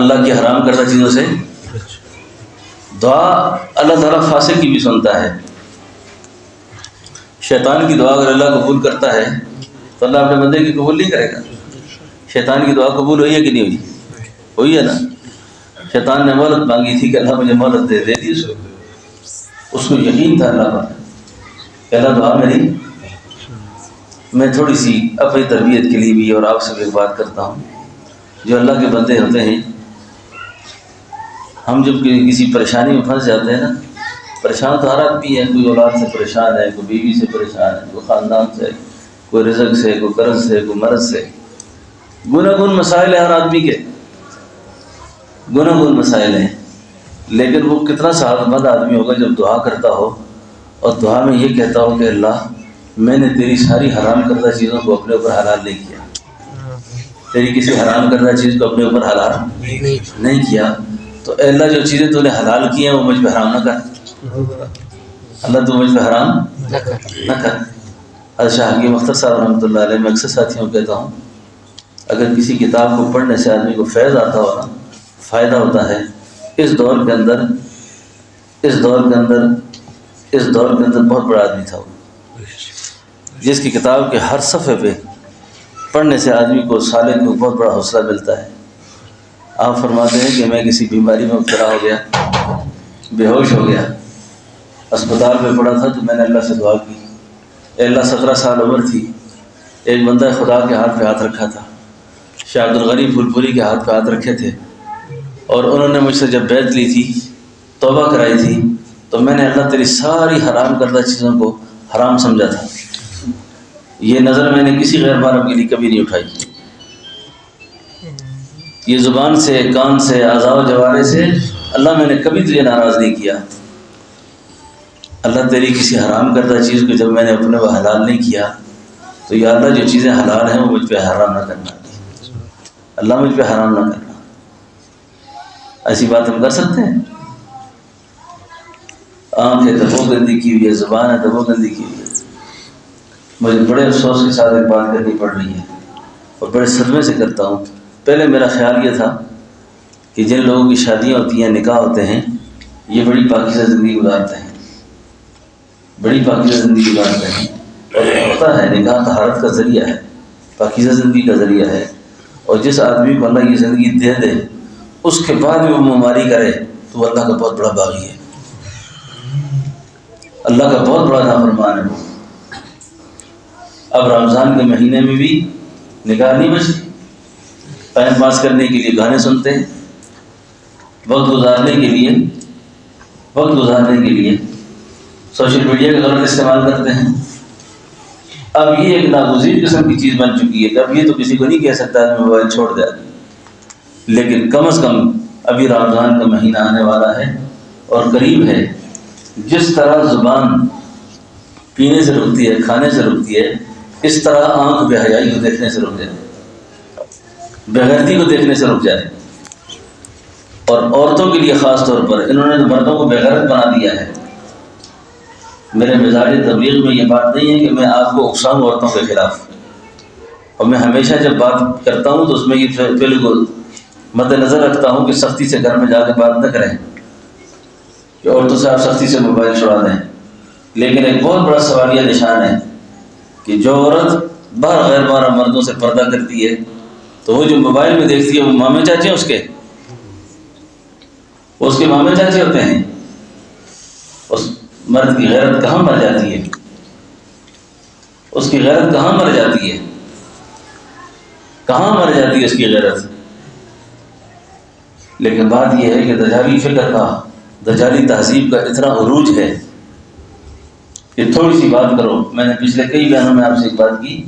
اللہ کی حرام کردہ چیزوں سے۔ دعا اللہ تعالیٰ فاسق کی بھی سنتا ہے، شیطان کی دعا اگر اللہ قبول کرتا ہے تو اللہ اپنے بندے کی قبول نہیں کرے گا۔ شیطان کی دعا قبول ہوئی ہے کہ نہیں ہوئی ہے نا؟ شیطان نے مہلت مانگی تھی کہ اللہ مجھے مہلت دے دی، اس کو یقین تھا اللہ پر کہ اللہ دعا میری۔ میں تھوڑی سی اپنی تربیت کے لیے بھی اور آپ سے بھی ایک بات کرتا ہوں، جو اللہ کے بندے ہوتے ہیں، ہم جب کسی پریشانی میں پھنس جاتے ہیں نا، پریشان تو ہر آدمی ہے، کوئی اولاد سے پریشان ہے، کوئی بیوی سے پریشان ہے، کوئی خاندان سے، کوئی رزق سے، کوئی قرض سے، کوئی مرض سے، گناگون مسائل ہیں ہر آدمی کے، گناگون مسائل ہیں، لیکن وہ کتنا سعادت مند آدمی ہوگا جب دعا کرتا ہو اور دعا میں یہ کہتا ہو کہ اللہ میں نے تیری ساری حرام کردہ چیزوں کو اپنے اوپر حلال نہیں کیا، تیری کسی حرام کردہ چیز کو اپنے اوپر حلال نہیں کیا، تو اے اللہ جو چیزیں تو نے حلال کی ہیں وہ مجھ پہ حرام نہ کر، اللہ تو مجھ پہ حرام نہ کر۔ حضرت شاہ حکیم اختر صاحب رحمۃ اللہ علیہ، میں اکثر ساتھیوں کو کہتا ہوں، اگر کسی کتاب کو پڑھنے سے آدمی کو فیض آتا ہو نا، فائدہ ہوتا ہے، اس دور کے اندر بہت بڑا آدمی تھا وہ، جس کی کتاب کے ہر صفحے پہ پڑھنے سے آدمی کو سالک کو بہت بڑا حوصلہ ملتا ہے۔ آپ فرماتے ہیں کہ میں کسی بیماری میں مبتلا ہو گیا، بے ہوش ہو گیا، اسپتال میں پڑا تھا، تو میں نے اللہ سے دعا کی، اے اللہ 17 سال عمر تھی، ایک بندہ خدا کے ہاتھ پہ ہاتھ رکھا تھا، شیخ عبدالغنی پھول پوری کے ہاتھ پہ ہاتھ رکھے تھے، اور انہوں نے مجھ سے جب بیعت لی تھی، توبہ کرائی تھی، تو میں نے اللہ تیری ساری حرام کردہ چیزوں کو حرام سمجھا تھا، یہ نظر میں نے کسی غیر محرم کے لیے کبھی نہیں اٹھائی، یہ زبان سے، کان سے، اعضاء و جوارح سے اللہ میں نے کبھی تجھے ناراض نہیں کیا۔ اللہ تیری کسی حرام کردہ چیز کو جب میں نے اپنے وہ حلال نہیں کیا، تو یا اللہ جو چیزیں حلال ہیں وہ مجھ پہ حرام نہ کرنا، اللہ مجھ پہ حرام نہ کرنا۔ ایسی بات ہم کر سکتے ہیں؟ آنکھ ہے تو وہ گندی کی ہوئی ہے، زبان ہے تو وہ گندی کی ہوئی ہے۔ مجھے بڑے افسوس کے ساتھ ایک بات کرنی پڑ رہی ہے اور بڑے صدمے سے کرتا ہوں۔ پہلے میرا خیال یہ تھا کہ جن لوگوں کی شادیاں ہوتی ہیں، نکاح ہوتے ہیں، یہ بڑی پاکیزہ زندگی گزارتے ہیں، بڑی پاکیزہ زندگی گزارتے ہیں، اور ہوتا ہے نکاح طہارت کا ذریعہ ہے، پاکیزہ زندگی کا ذریعہ ہے، اور جس آدمی کو اللہ یہ زندگی دے دے اس کے بعد بھی وہ بیماری کرے تو وہ اللہ کا بہت بڑا باغی ہے، اللہ کا بہت بڑا نافرمان ہے وہ۔ اب رمضان کے مہینے میں بھی نکاح نہیں بچتی، ٹائم پاس کرنے کے لیے گانے سنتے ہیں، وقت گزارنے کے لیے سوشل میڈیا کا غلط استعمال کرتے ہیں۔ اب یہ ایک ناگزیر قسم کی چیز بن چکی ہے کہ اب یہ تو کسی کو نہیں کہہ سکتا کہ موبائل چھوڑ دے، لیکن کم از کم ابھی رمضان کا مہینہ آنے والا ہے اور قریب ہے۔ جس طرح زبان پینے سے رکتی ہے، کھانے سے رکتی ہے، اس طرح آنکھ بے حیائی کو دیکھنے سے رک جائے، بے غیرتی کو دیکھنے سے رک جائے۔ اور عورتوں کے لیے خاص طور پر انہوں نے مردوں کو بے غیرت بنا دیا ہے۔ میرے مزاج تبلیغ میں یہ بات نہیں ہے کہ میں آپ کو اکساؤں عورتوں کے خلاف، اور میں ہمیشہ جب بات کرتا ہوں تو اس میں یہ بالکل مد نظر رکھتا ہوں کہ سختی سے گھر میں جا کے بات نہ کریں کہ عورتوں سے آپ سختی سے موبائل چھڑا دیں، لیکن ایک بہت بڑا سوالیہ نشان ہے کہ جو عورت باہر غیر محرم مردوں سے پردہ کرتی ہے تو وہ جو موبائل میں دیکھتی ہے وہ مامے چاچے ہیں اس کے مامے چاچے ہوتے ہیں۔ اس مرد کی غیرت کہاں مر جاتی ہے؟ اس کی غیرت کہاں مر جاتی ہے؟ کہاں مر جاتی ہے اس کی غیرت؟ لیکن بات یہ ہے کہ دجالی فکر کا، دجالی تہذیب کا اتنا عروج ہے کہ تھوڑی سی بات کرو۔ میں نے پچھلے کئی بیانوں میں آپ سے ایک بات کی،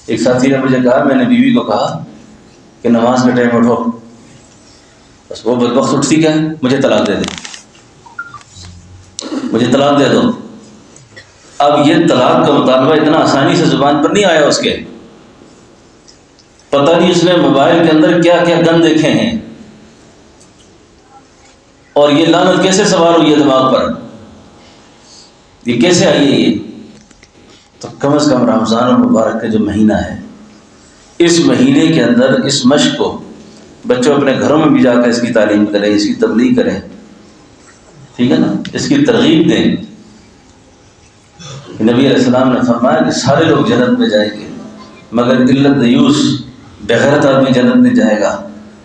ایک ساتھی نے مجھے کہا، میں نے بیوی کو کہا کہ نماز کے ٹائم اٹھو، بس وہ بدبخت اٹھتی کیا ہے، مجھے طلاق دے دے، مجھے طلاق دے دو۔ اب یہ طلاق کا مطالبہ اتنا آسانی سے زبان پر نہیں آیا اس کے، پتہ نہیں اس نے موبائل کے اندر کیا کیا گن دیکھے ہیں، اور یہ لعنت کیسے سوار ہوئی ہے دماغ پر، یہ کیسے آئی ہے یہ؟ تو کم از کم رمضان المبارک کا جو مہینہ ہے، اس مہینے کے اندر اس مشق کو بچوں اپنے گھروں میں بھی جا کر اس کی تعلیم کریں، اس کی تبلیغ کریں، ٹھیک ہے نا، اس کی ترغیب دیں۔ نبی علیہ السلام نے فرمایا کہ سارے لوگ جنت میں جائیں گے مگر علت دیوس، بغیرت آدمی جنت میں جائے گا۔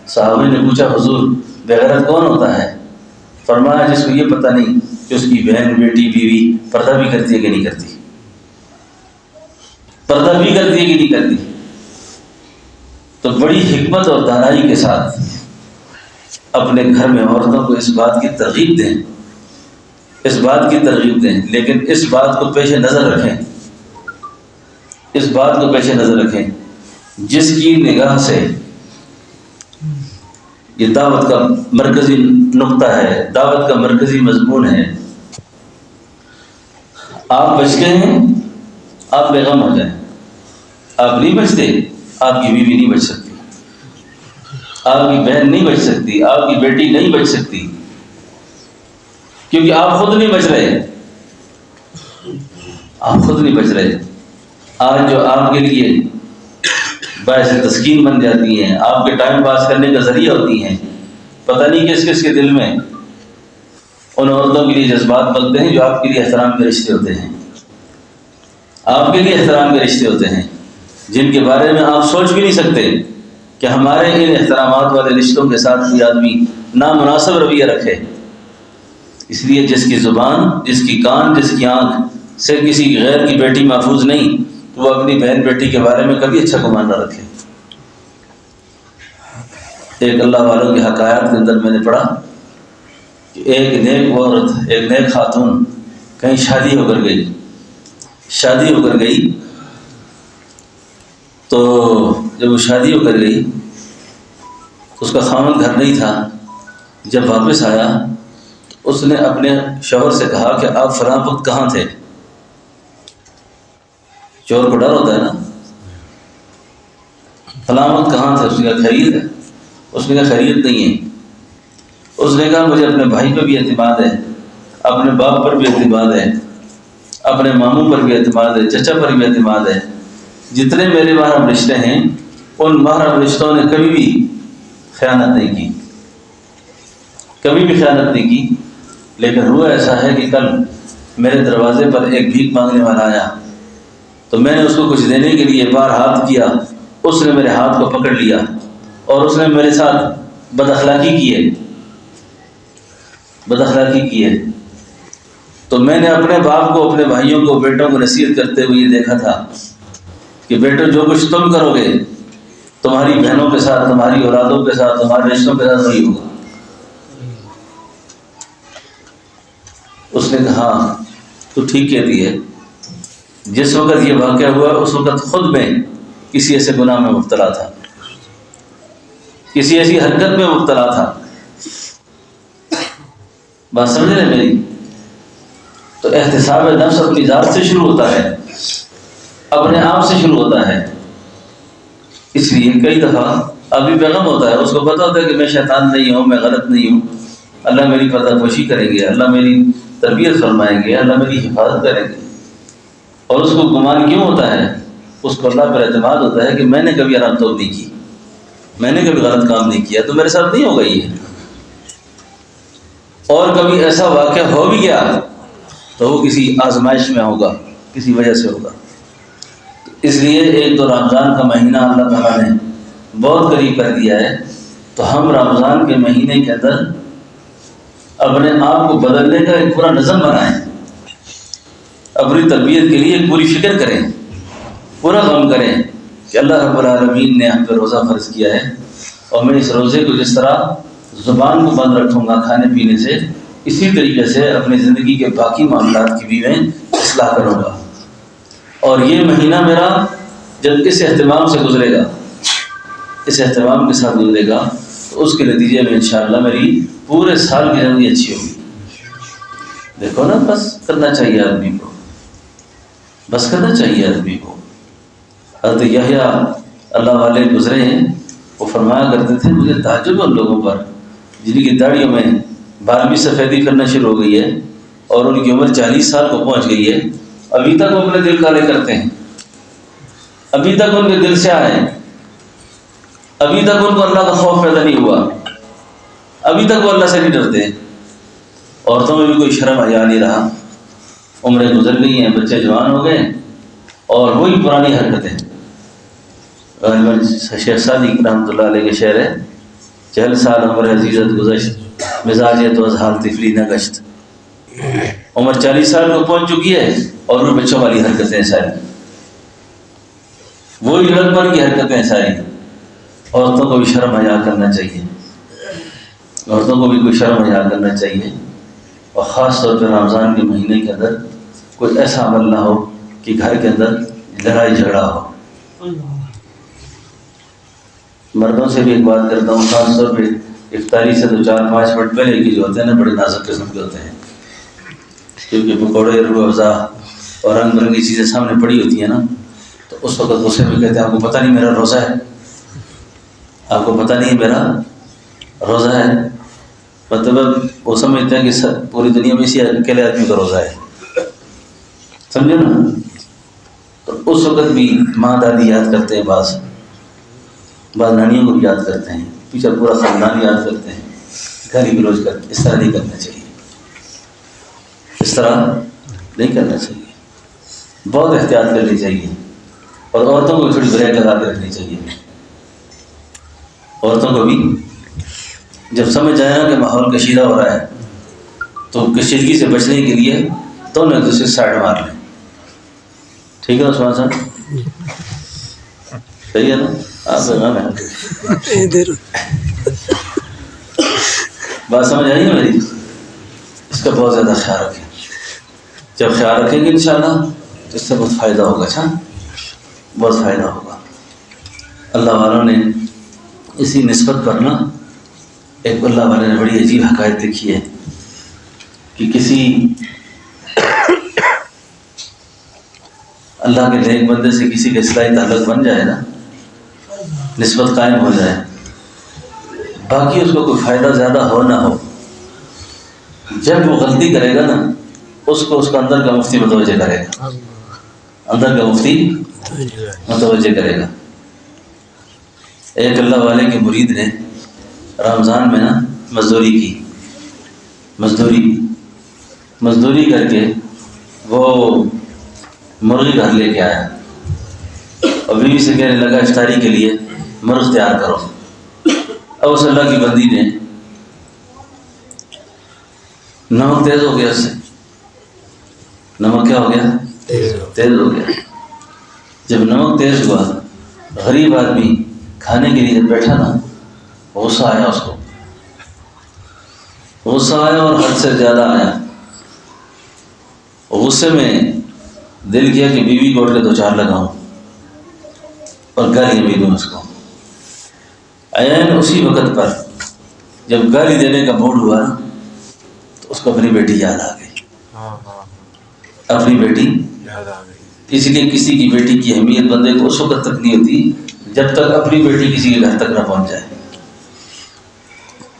صحابہ نے پوچھا حضور بغیرت کون ہوتا ہے؟ فرمایا جس کو یہ پتہ نہیں کہ اس کی بہن، بیٹی، بیوی پردہ بھی کرتی ہے کہ نہیں کرتی، پردہ بھی کرتی ہے کہ نہیں کرتی۔ تو بڑی حکمت اور دانائی کے ساتھ اپنے گھر میں عورتوں کو اس بات کی ترغیب دیں، اس بات کی ترغیب دیں، لیکن اس بات کو پیش نظر رکھیں، اس بات کو پیش نظر رکھیں جس کی نگاہ سے یہ دعوت کا مرکزی نقطہ ہے، دعوت کا مرکزی مضمون ہے۔ آپ بچتے ہیں، آپ بیغم ہو جائیں، آپ نہیں بچتے، آپ کی بیوی نہیں بچ سکتی، آپ کی بہن نہیں بچ سکتی، آپ کی بیٹی نہیں بچ سکتی، کیونکہ آپ خود نہیں بچ رہے، آپ خود نہیں بچ رہے۔ آج جو آپ کے لیے باعث تسکین بن جاتی ہیں، آپ کے ٹائم پاس کرنے کا ذریعہ ہوتی ہیں، پتہ نہیں کس کس کے دل میں ان عورتوں کے لیے جذبات بنتے ہیں جو آپ کے لیے احترام کے رشتے ہوتے ہیں، آپ کے لیے احترام کے رشتے ہوتے ہیں، جن کے بارے میں آپ سوچ بھی نہیں سکتے کہ ہمارے ان احترامات والے رشتوں کے ساتھ کوئی آدمی نامناسب رویہ رکھے. اس لیے جس کی زبان، جس کی کان، جس کی آنکھ سے کسی غیر کی بیٹی محفوظ نہیں، تو وہ اپنی بہن بیٹی کے بارے میں کبھی اچھا گمان نہ رکھے. ایک اللہ والوں کے حکایات کے اندر میں نے پڑھا کہ ایک نیک عورت، ایک نیک خاتون کہیں شادی ہو کر گئی. تو جب وہ شادی ہو کر گئی تو اس کا خاوند گھر نہیں تھا. جب واپس آیا اس نے اپنے شوہر سے کہا کہ آپ فلاں وقت کہاں تھے؟ چور کو ڈر ہوتا ہے نا. فلاں وقت کہاں تھے؟ اس نے کہا خیریت ہے. اس نے کہا خیریت نہیں ہے. اس نے کہا مجھے اپنے بھائی پہ بھی اعتماد ہے، اپنے باپ پر بھی اعتماد ہے، اپنے ماموں پر بھی اعتماد ہے، چچا پر بھی اعتماد ہے. جتنے میرے محرم رشتے ہیں ان محرم رشتوں نے کبھی بھی خیانت نہیں کی، کبھی بھی خیانت نہیں کی. لیکن ہوا ایسا ہے کہ کل میرے دروازے پر ایک بھیک مانگنے والا آیا تو میں نے اس کو کچھ دینے کے لیے بار ہاتھ کیا. اس نے میرے ہاتھ کو پکڑ لیا اور اس نے میرے ساتھ بد اخلاقی کی ہے. تو میں نے اپنے باپ کو، اپنے بھائیوں کو، بیٹوں کو نصیحت کرتے ہوئے یہ دیکھا تھا کہ بیٹو جو کچھ تم کرو گے تمہاری بہنوں کے ساتھ، تمہاری اولادوں کے ساتھ، تمہارے رشتوں کے ساتھ وہی ہوگا. اس نے کہا ہاں تو ٹھیک کہتی ہے. جس وقت یہ واقعہ ہوا اس وقت خود میں کسی ایسے گناہ میں مبتلا تھا، کسی ایسی حرکت میں مبتلا تھا. بات سمجھ رہے میری؟ تو احتساب نفس اپنی ذات سے شروع ہوتا ہے، اپنے آپ سے شروع ہوتا ہے. اس لیے کئی دفعہ ابھی بیغم ہوتا ہے، اس کو پتا ہوتا ہے کہ میں شیطان نہیں ہوں، میں غلط نہیں ہوں، اللہ میری پردہ پوشی کریں گے، اللہ میری تربیت فرمائیں گے، اللہ میری حفاظت کریں گے. اور اس کو گمان کیوں ہوتا ہے؟ اس کو اللہ پر اعتماد ہوتا ہے کہ میں نے کبھی حرام توب نہیں کی، میں نے کبھی غلط کام نہیں کیا، تو میرے ساتھ نہیں ہوگا یہ. اور کبھی ایسا واقعہ ہو بھی گیا تو وہ کسی آزمائش میں ہوگا، کسی وجہ سے ہوگا. اس لیے ایک تو رمضان کا مہینہ اللہ تعالیٰ نے بہت قریب کر دیا ہے، تو ہم رمضان کے مہینے کے اندر اپنے آپ کو بدلنے کا ایک پورا نظم بنائیں، اپنی تربیت کے لیے ایک پوری فکر کریں، پورا غم کریں کہ اللہ رب العالمین نے ہم پہ روزہ فرض کیا ہے اور میں اس روزے کو جس طرح زبان کو بند رکھوں گا کھانے پینے سے، اسی طریقے سے اپنی زندگی کے باقی معاملات کی بھی میں اصلاح کروں گا. اور یہ مہینہ میرا جب اس اہتمام سے گزرے گا، اس اہتمام کے ساتھ گزرے گا، تو اس کے نتیجے میں انشاءاللہ میری پورے سال کی زندگی اچھی ہوگی. دیکھو نا، بس کرنا چاہیے آدمی کو، بس کرنا چاہیے آدمی کو. حضرت یحییٰ اللہ والے گزرے ہیں، وہ فرمایا کرتے تھے مجھے تعجب ان لوگوں پر جن کی داڑھیوں میں بال بھی سفیدی کرنا شروع ہو گئی ہے اور ان کی عمر 40 سال کو پہنچ گئی ہے، ابھی تک وہ اپنے دل کالے کرتے ہیں، ابھی تک ان کے دل سے آئے، ابھی تک ان کو اللہ کا خوف پیدا نہیں ہوا، ابھی تک وہ اللہ سے نہیں ڈرتے. عورتوں میں بھی کوئی شرم حیا نہیں رہا، عمریں گزر گئی ہیں، بچے جوان ہو گئے اور وہی پرانی حرکتیں. شیخ سعدی رحمۃ اللہ علیہ کے شعر ہے، 40 سال عمر عزیزت گزشت، مزاج تو از حال طفلی نہ گشت. عمر 40 سال کو پہنچ چکی ہے اور وہ بچوں والی حرکتیں ساری، وہی لڑکپن کی حرکتیں ساری. عورتوں کو بھی شرم حیا کرنا چاہیے، عورتوں کو بھی کوئی شرم حیا کرنا چاہیے. اور خاص طور پہ رمضان کے مہینے کے اندر کوئی ایسا عمل نہ ہو کہ گھر کے اندر لڑائی جھگڑا ہو. مردوں سے بھی ایک بات کرتا ہوں، خاص طور پہ افطاری سے تو 4-5 منٹ پہلے کی جو ہوتے ہیں نا، بڑے نازک قسم کے ہوتے ہیں، کیونکہ پکوڑے، روح افزا اور رنگ برنگی چیزیں سامنے پڑی ہوتی ہیں نا، تو اس وقت غصے میں کہتے ہیں آپ کو پتہ نہیں میرا روزہ ہے، آپ کو پتہ نہیں میرا روزہ ہے. مطلب وہ سمجھتے ہیں کہ پوری دنیا میں اسی اکیلے آدمی کا روزہ ہے، سمجھے نا. تو اس وقت بھی ماں دادی یاد کرتے ہیں، بعض نانیوں کو بھی یاد کرتے ہیں، پیچھے پورا خاندان یاد کرتے ہیں، گالی گلوچ کرتے ہیں. اس طرح نہیں کرنا چاہیے، اس طرح نہیں کرنا چاہیے، بہت احتیاط کرنی چاہیے. اور عورتوں کو بھی تھوڑی بریک لگا کے رکھنی چاہیے. عورتوں کو بھی جب سمجھ آیا کہ ماحول کشیدہ ہو رہا ہے تو کشیدگی سے بچنے کے لیے دونوں ایک دوسرے سائڈ مار لیں. ٹھیک ہے عثمان صاحب؟ صحیح ہے نا؟ آپ بات سمجھ آئی ہے میری؟ اس کا بہت زیادہ خیال رکھیں. جب خیال رکھیں گے انشاءاللہ تو اس سے بہت فائدہ ہوگا. اچھا بہت فائدہ ہوگا. اللہ والوں نے اسی نسبت پر نا ایک اللہ والے نے بڑی عجیب حکایت لکھی ہے کہ کسی اللہ کے نیک بندے سے کسی کا اصلاحی تعلق بن جائے نا، نسبت قائم ہو جائے، باقی اس کو کوئی فائدہ زیادہ ہو نہ ہو، جب وہ غلطی کرے گا نا اس کو اس کا اندر کا مفتی متوجہ کرے گا، اندر کا مفتی متوجہ کرے گا. ایک اللہ والے کے مرید نے رمضان میں نا مزدوری کی، مزدوری کر کے وہ مرغی گھر لے کے آیا اور بیوی سے کہنے لگا افطاری کے لیے مرغ تیار کرو. اب اس اللہ کی بندی نے نمک تیز ہو گیا، اس سے نمک کیا ہو گیا؟ تیز ہو گیا. جب نمک تیز ہوا غریب آدمی کھانے کے لیے جب بیٹھا نا غصہ آیا، اس کو غصہ آیا اور حد سے زیادہ آیا. غصے میں دل کیا کہ بیوی کو اٹھ کے 2-4 لگاؤں اور گالیاں بھی دوں اس کو. عین اسی وقت پر جب گالی دینے کا موڈ ہوا نا تو اس کو اپنی بیٹی یاد آ گئی. اپنی بیٹی یاد آ گئی. اس لیے کسی کی بیٹی کی اہمیت بندے کو اس وقت تک نہیں ہوتی جب تک اپنی بیٹی کسی کے گھر تک نہ پہنچ جائے.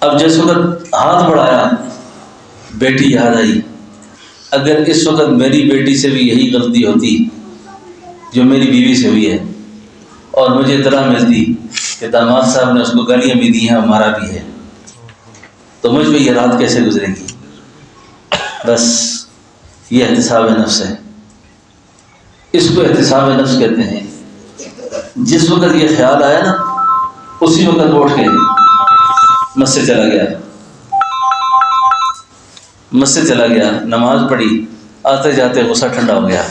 اب جس وقت ہاتھ بڑھایا بیٹی یاد آئی. اگر اس وقت میری بیٹی سے بھی یہی غلطی ہوتی جو میری بیوی سے ہوئی ہے اور مجھے اطلاع ملتی کہ داماد صاحب نے اس کو گالیاں بھی دی ہیں اور مارا بھی ہے تو مجھ پہ یہ رات کیسے گزرے گی؟ بس یہ احتساب نفس ہے. اس کو احتساب نفس کہتے ہیں. جس وقت یہ خیال آیا نا اسی وقت اٹھ کے مسجد چلا گیا، نماز پڑھی. آتے جاتے غصہ ٹھنڈا ہو گیا.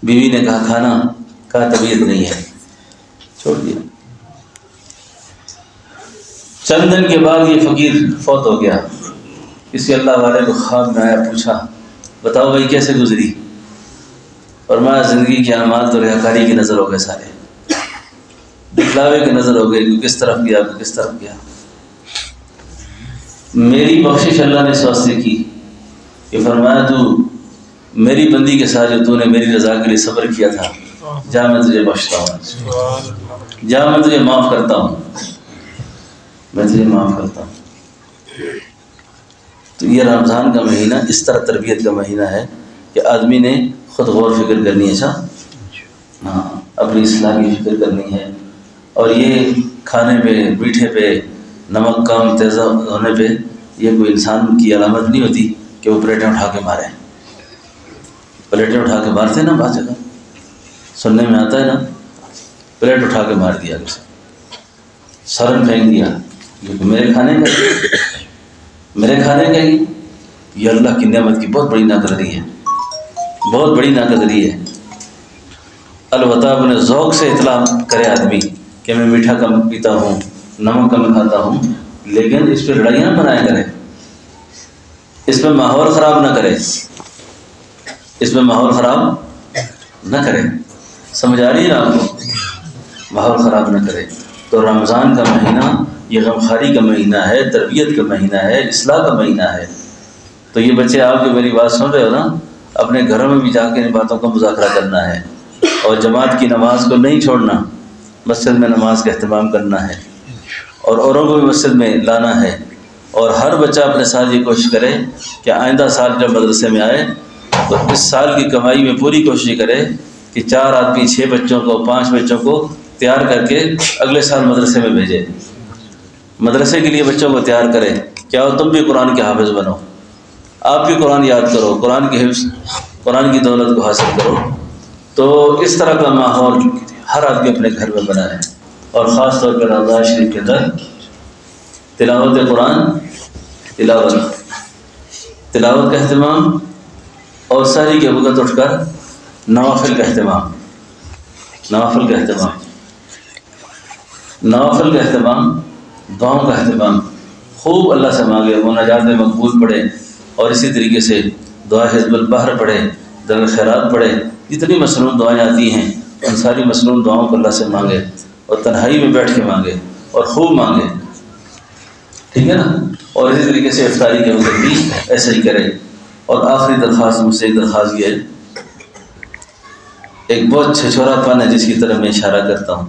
بیوی نے کہا کھانا، کہا طبیعت نہیں ہے، چھوڑ دیا. چند دن کے بعد یہ فقیر فوت ہو گیا. کسی اللہ والے کو خواب میں آیا، پوچھا بتاؤ بھائی کیسے گزری؟ فرمایا زندگی کے اعمال تو ریاکاری کی نظر ہو گئے، سارے دکھلاوے کی نظر ہو گئی، کہ کس طرف گیا کہ کس طرف گیا. میری بخشش اللہ نے اس واسطے کی کہ فرمایا تو میری بندی کے ساتھ جو تو نے میری رضا کے لیے صبر کیا تھا، جا میں تجھے بخشتا ہوں، جا میں تجھے معاف کرتا ہوں، میں تجھے معاف کرتا ہوں. تو یہ رمضان کا مہینہ اس طرح تربیت کا مہینہ ہے کہ آدمی نے خود غور فکر کرنی ہے. اچھا ہاں، اپنی اصلاح کی فکر کرنی ہے. اور یہ کھانے پہ، میٹھے پہ نمک کم تیزہ ہونے پہ یہ کوئی انسان کی علامت نہیں ہوتی کہ وہ پلیٹیں اٹھا کے مارے. پلیٹیں اٹھا کے مارتے ہیں نا بعض جگہ، سننے میں آتا ہے نا، پلیٹ اٹھا کے مار دیا، سرن پھینک دیا، یہ میرے کھانے کا ہی. یہ اللہ کی نعمت کی بہت بڑی ناقدری ہے، بہت بڑی ناقدری ہے. البتہ اپنے ذوق سے اطلاع کرے آدمی کہ میں میٹھا کم پیتا ہوں، نمک کم کھاتا ہوں، لیکن اس پہ لڑائیاں نہ بنایا کرے، اس میں ماحول خراب نہ کرے، اس میں ماحول خراب نہ کرے. سمجھ آ رہی ہے نا آپ کو؟ ماحول خراب نہ کرے. تو رمضان کا مہینہ یہ غمخواری کا مہینہ ہے، تربیت کا مہینہ ہے، اصلاح کا مہینہ ہے. تو یہ بچے آپ جو میری بات سن رہے ہو نا، اپنے گھروں میں بھی جا کے ان باتوں کا مذاکرہ کرنا ہے اور جماعت کی نماز کو نہیں چھوڑنا، مسجد میں نماز کا اہتمام کرنا ہے اور اوروں کو بھی مسجد میں لانا ہے. اور ہر بچہ اپنے ساتھ یہ کوشش کرے کہ آئندہ سال جب مدرسے میں آئے تو اس سال کی کمائی میں پوری کوشش کرے کہ 4 آدمی 6 بچوں کو 5 بچوں کو تیار کر کے اگلے سال مدرسے میں بھیجے. مدرسے کے لیے بچوں کو تیار کرے. کیا ہو تم بھی قرآن کے حافظ بنو، آپ بھی قرآن یاد کرو، قرآن کی حفظ، قرآن کی دولت کو حاصل کرو. تو اس طرح کا ماحول ہر آدمی اپنے گھر میں بنائے. اور خاص طور پر رمضان شریف کے اندر تلاوت قرآن، تلاوت کا اہتمام، اور سحری کے وقت اٹھ کر نوافل کا اہتمام، دعاؤں کا اہتمام، خوب اللہ سے مانگے، مناجات میں مقبول پڑھے، اور اسی طریقے سے دعا حزب البحر پڑھے، در خیرات پڑھے، جتنی مصنون دعائیں آتی ہیں ان ساری مصنون دعاؤں کو اللہ سے مانگے، اور تنہائی میں بیٹھ کے مانگے اور خوب مانگے، ٹھیک ہے نا۔ اور اسی طریقے سے افطاری کے وقت بھی ایسا ہی کرے۔ اور آخری درخواست مجھ سے ایک درخواست یہ ہے، ایک بہت چھچورا پن ہے جس کی طرف میں اشارہ کرتا ہوں،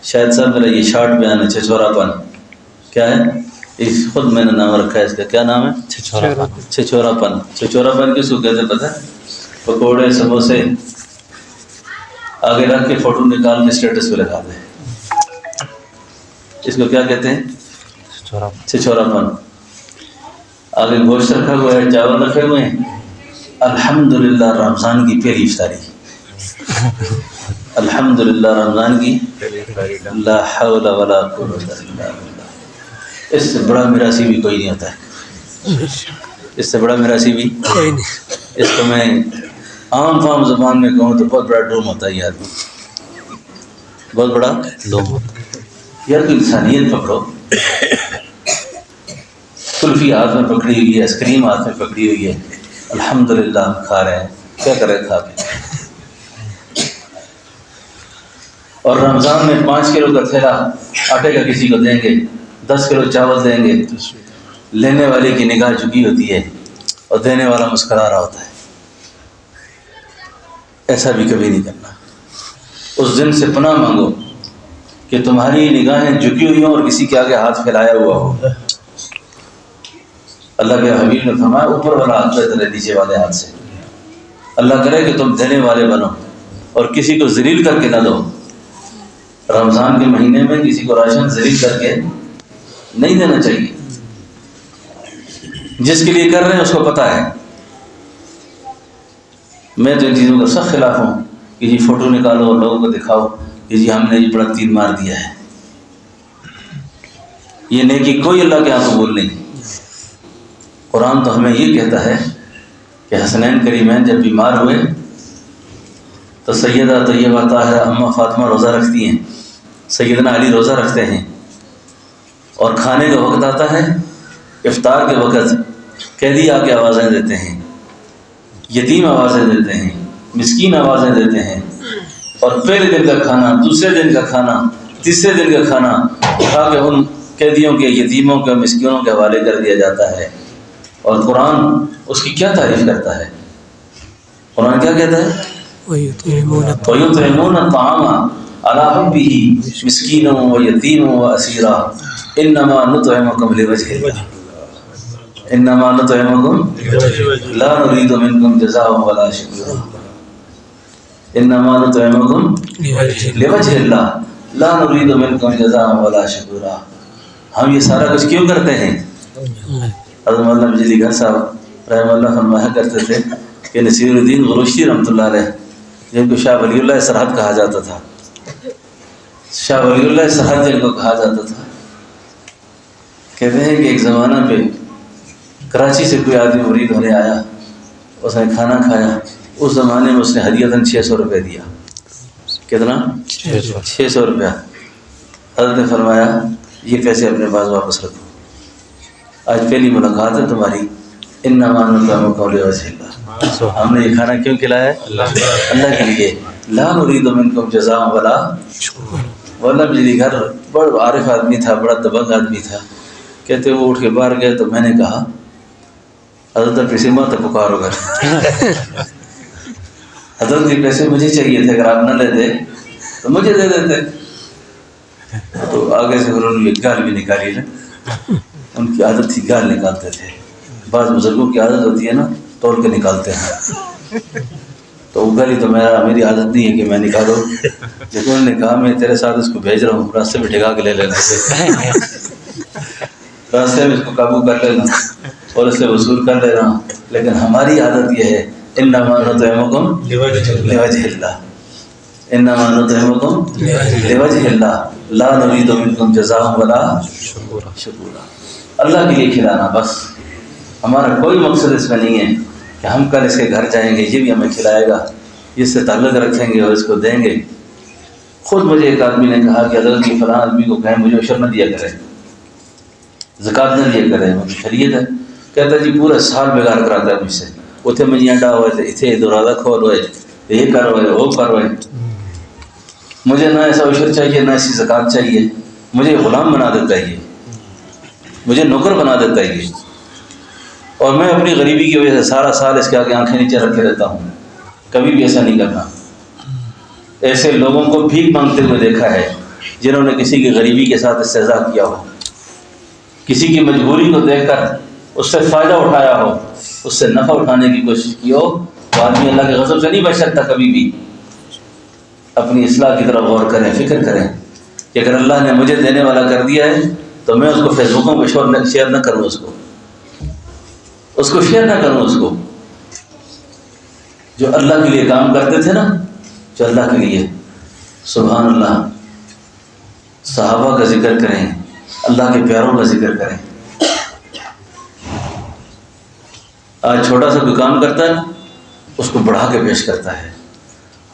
شاید صاحب میرا یہ شارٹ بیان ہے، چھچورا پن کیا ہے؟ خود میں نے نام رکھا ہے اس کا، کیا نام ہے؟ چھچورا پن۔ چھچورا پن کس کو کہتے پتہ ہے؟ پکوڑے سموسے آگے رکھ کے فوٹو نکال کے اسٹیٹس پہ لگا دیں، اس کو کیا کہتے ہیں؟ چھچورا پن۔ آگے گوشت رکھا ہوا ہے، چاول رکھے ہوئے ہیں، الحمدللہ رمضان کی پہلی افطاری، الحمدللہ رمضان کی لا حول ولا قوت الا باللہ۔ اس سے بڑا میراثی بھی کوئی نہیں ہوتا ہے، اس سے بڑا میراثی بھی کوئی نہیں۔ اس کو میں عام فام زبان میں کہوں تو بہت بڑا ڈوم ہوتا ہے یہ آدمی، بہت بڑا ڈوم ہوتا ہے۔ یار کوئی انسانیت پکڑو، کلفی ہاتھ میں پکڑی ہوئی ہے، آئس کریم ہاتھ میں پکڑی ہوئی ہے، الحمدللہ ہم کھا رہے ہیں، کیا کریں کھا کے۔ اور رمضان میں 5 کلو کا تھیلا آٹے کا کسی کو دیں گے، 10 کلو چاول دیں گے، لینے والے کی نگاہ جھکی ہوتی ہے اور دینے والا مسکرا رہا ہوتا ہے۔ ایسا بھی کبھی نہیں کرنا۔ اس دن سے پناہ مانگو کہ تمہاری نگاہیں جھکی ہوئی ہوں اور کسی کے آگے ہاتھ پھیلایا ہوا ہو۔ اللہ کے حبیب نے فرمایا اوپر والا ہاتھ بہتر ہے نیچے والے ہاتھ سے۔ اللہ کرے کہ تم دینے والے بنو اور کسی کو ذلیل کر کے نہ دو۔ رمضان کے مہینے میں کسی کو راشن ذلیل کر کے نہیں دینا چاہیے، جس کے لیے کر رہے ہیں اس کو پتہ ہے۔ میں تو ان چیزوں کا سخت خلاف ہوں کہ جی فوٹو نکالو اور لوگوں کو دکھاؤ کہ جی ہم نے یہ بڑا تیر مار دیا ہے۔ یہ نیکی کوئی اللہ کے ہاں قبول نہیں۔ قرآن تو ہمیں یہ کہتا ہے کہ حسنین کریمین جب بیمار ہوئے تو سیدہ طیبہ طاہرہ اماں فاطمہ روزہ رکھتی ہیں، سیدنا علی روزہ رکھتے ہیں، اور کھانے کا وقت آتا ہے، افطار کے وقت قیدی آ کے آوازیں دیتے ہیں، یتیم آوازیں دیتے ہیں، مسکین آوازیں دیتے ہیں، اور پہلے دن کا کھانا، دوسرے دن کا کھانا، تیسرے دن کا کھانا کھا کے ان قیدیوں کے، یتیموں کے، مسکینوں کے حوالے کر دیا جاتا ہے۔ اور قرآن اس کی کیا تعریف کرتا ہے؟ قرآن کیا کہتا ہے؟ وَيُطْعِمُونَ الطَّعَامَ عَلَىٰ حُبِّهِ مِسْكِينًا وَيَتِيمًا وَأَسِيرًا إِنَّمَا نُطْعِمُكُمْ لِوَجْهِ اللَّهِ إِنَّمَا نُطْعِمُكُمْ لَا نُرِيدُ مِنكُمْ جَزَاءً وَلَا شُكُورًا إِنَّمَا نُطْعِمُكُمْ لِوَجْهِ اللَّهِ لَا نُرِيدُ مِنكُمْ جَزَاءً وَلَا شُكُورًا۔ ہم یہ سارا کچھ کیوں کرتے ہیں؟ حضرت مولانا بجلی گھر صاحب رحمہ اللہ فرمایا کرتے تھے کہ نصیر الدین غروشی رحمۃ اللہ علیہ، جن کو شاہ ولی اللہ سرحد کہا جاتا تھا، شاہ ولی اللہ سرحد جن کو کہا جاتا تھا، کہتے ہیں کہ ایک زمانہ پہ کراچی سے کوئی آدمی مرید ہونے آیا، اس نے کھانا کھایا، اس زمانے میں اس نے ہدیۃً 600 روپے دیا۔ کتنا؟ 600 روپیہ۔ حضرت نے فرمایا یہ پیسے اپنے پاس واپس رکھو، آج پہلی ملاقات ہے تمہاری، انما نطعمکم لوجہ اللہ، ہم نے یہ کھانا کیوں کھلایا ہے؟ اللہ کے لیے، لا نرید منکم جزاء ولا شکورا۔ مولانا بجلی گھر بڑا عارف آدمی تھا، بڑا دبنگ آدمی تھا، کہتے وہ اٹھ کے باہر گئے تو میں نے کہا حضرت پیسے مت پکارو گھر، حضرت کے پیسے مجھے چاہیے تھے، اگر آپ نہ لیتے تو مجھے دے دیتے۔ تو آگے سے انہوں نے ایک گال بھی نکالی نا، ان کی عادت تھی گال نکالتے تھے، بعض بزرگوں کی عادت ہوتی ہے نا توڑ کے نکالتے ہیں، تو وہ گالی تو میری عادت نہیں ہے کہ میں نکالوں، لیکن انہوں نے کہا میں تیرے ساتھ اس کو بھیج رہا ہوں، راستے میں ٹھگا کے لے لینا سے، راستے میں اس کو قابو کر لینا اور اس سے وصول کر لینا، لیکن ہماری عادت یہ ہے انما نطعمکم لوجہ اللہ، انما نطعمکم لوجہ اللہ لا نرید منکم جزاء ولا شکورا. اللہ کے لیے کھلانا بس. ہمارا کوئی مقصد اس میں نہیں ہے کہ ہم کل اس کے گھر جائیں گے، یہ بھی ہمیں کھلائے گا، اس سے تعلق رکھیں گے اور اس کو دیں گے. خود مجھے ایک آدمی نے کہا کہ اگر کہ فلاں آدمی کو کہیں مجھے عشر نہ دیا کرے، زکوٰۃ نہ دیا کرے، مجھے شریعت ہے. کہتا جی پورا سال بگاڑ کراتا ہے مجھ سے. اتنے مجھے انڈا ہوئے تھے، اتنے دروازہ کھول ہوئے، یہ کر ہوئے وہ کر ہوئے. مجھے نہ ایسا عشر چاہیے نہ ایسی زکوٰۃ چاہیے. مجھے غلام بنا دیتا ہے، مجھے نوکر بنا دیتا ہے یہ. اور میں اپنی غریبی کی وجہ سے سارا سال اس کے آگے آنکھیں نیچے رکھے رہتا ہوں. کبھی بھی ایسا نہیں کرنا. ایسے لوگوں کو بھیک مانگتے ہوئے دیکھا ہے جنہوں نے کسی کی غریبی کے ساتھ استہزاء کیا ہو، کسی کی مجبوری کو دیکھ کر اس سے فائدہ اٹھایا ہو، اس سے نفع اٹھانے کی کوشش کی ہو. تو آدمی اللہ کے غضب سے نہیں بچ سکتا کبھی بھی. اپنی اصلاح کی طرف غور کریں، فکر کریں کہ اگر اللہ نے مجھے دینے والا کر دیا ہے تو میں اس کو فیس بکوں پہ شیئر نہ کروں، اس کو شیئر نہ کروں. اس کو جو اللہ کے لیے کام کرتے تھے نا، جو اللہ کے لیے، سبحان اللہ، صحابہ کا ذکر کریں، اللہ کے پیاروں کا ذکر کریں. آج چھوٹا سا کوئی کام کرتا ہے اس کو بڑھا کے پیش کرتا ہے.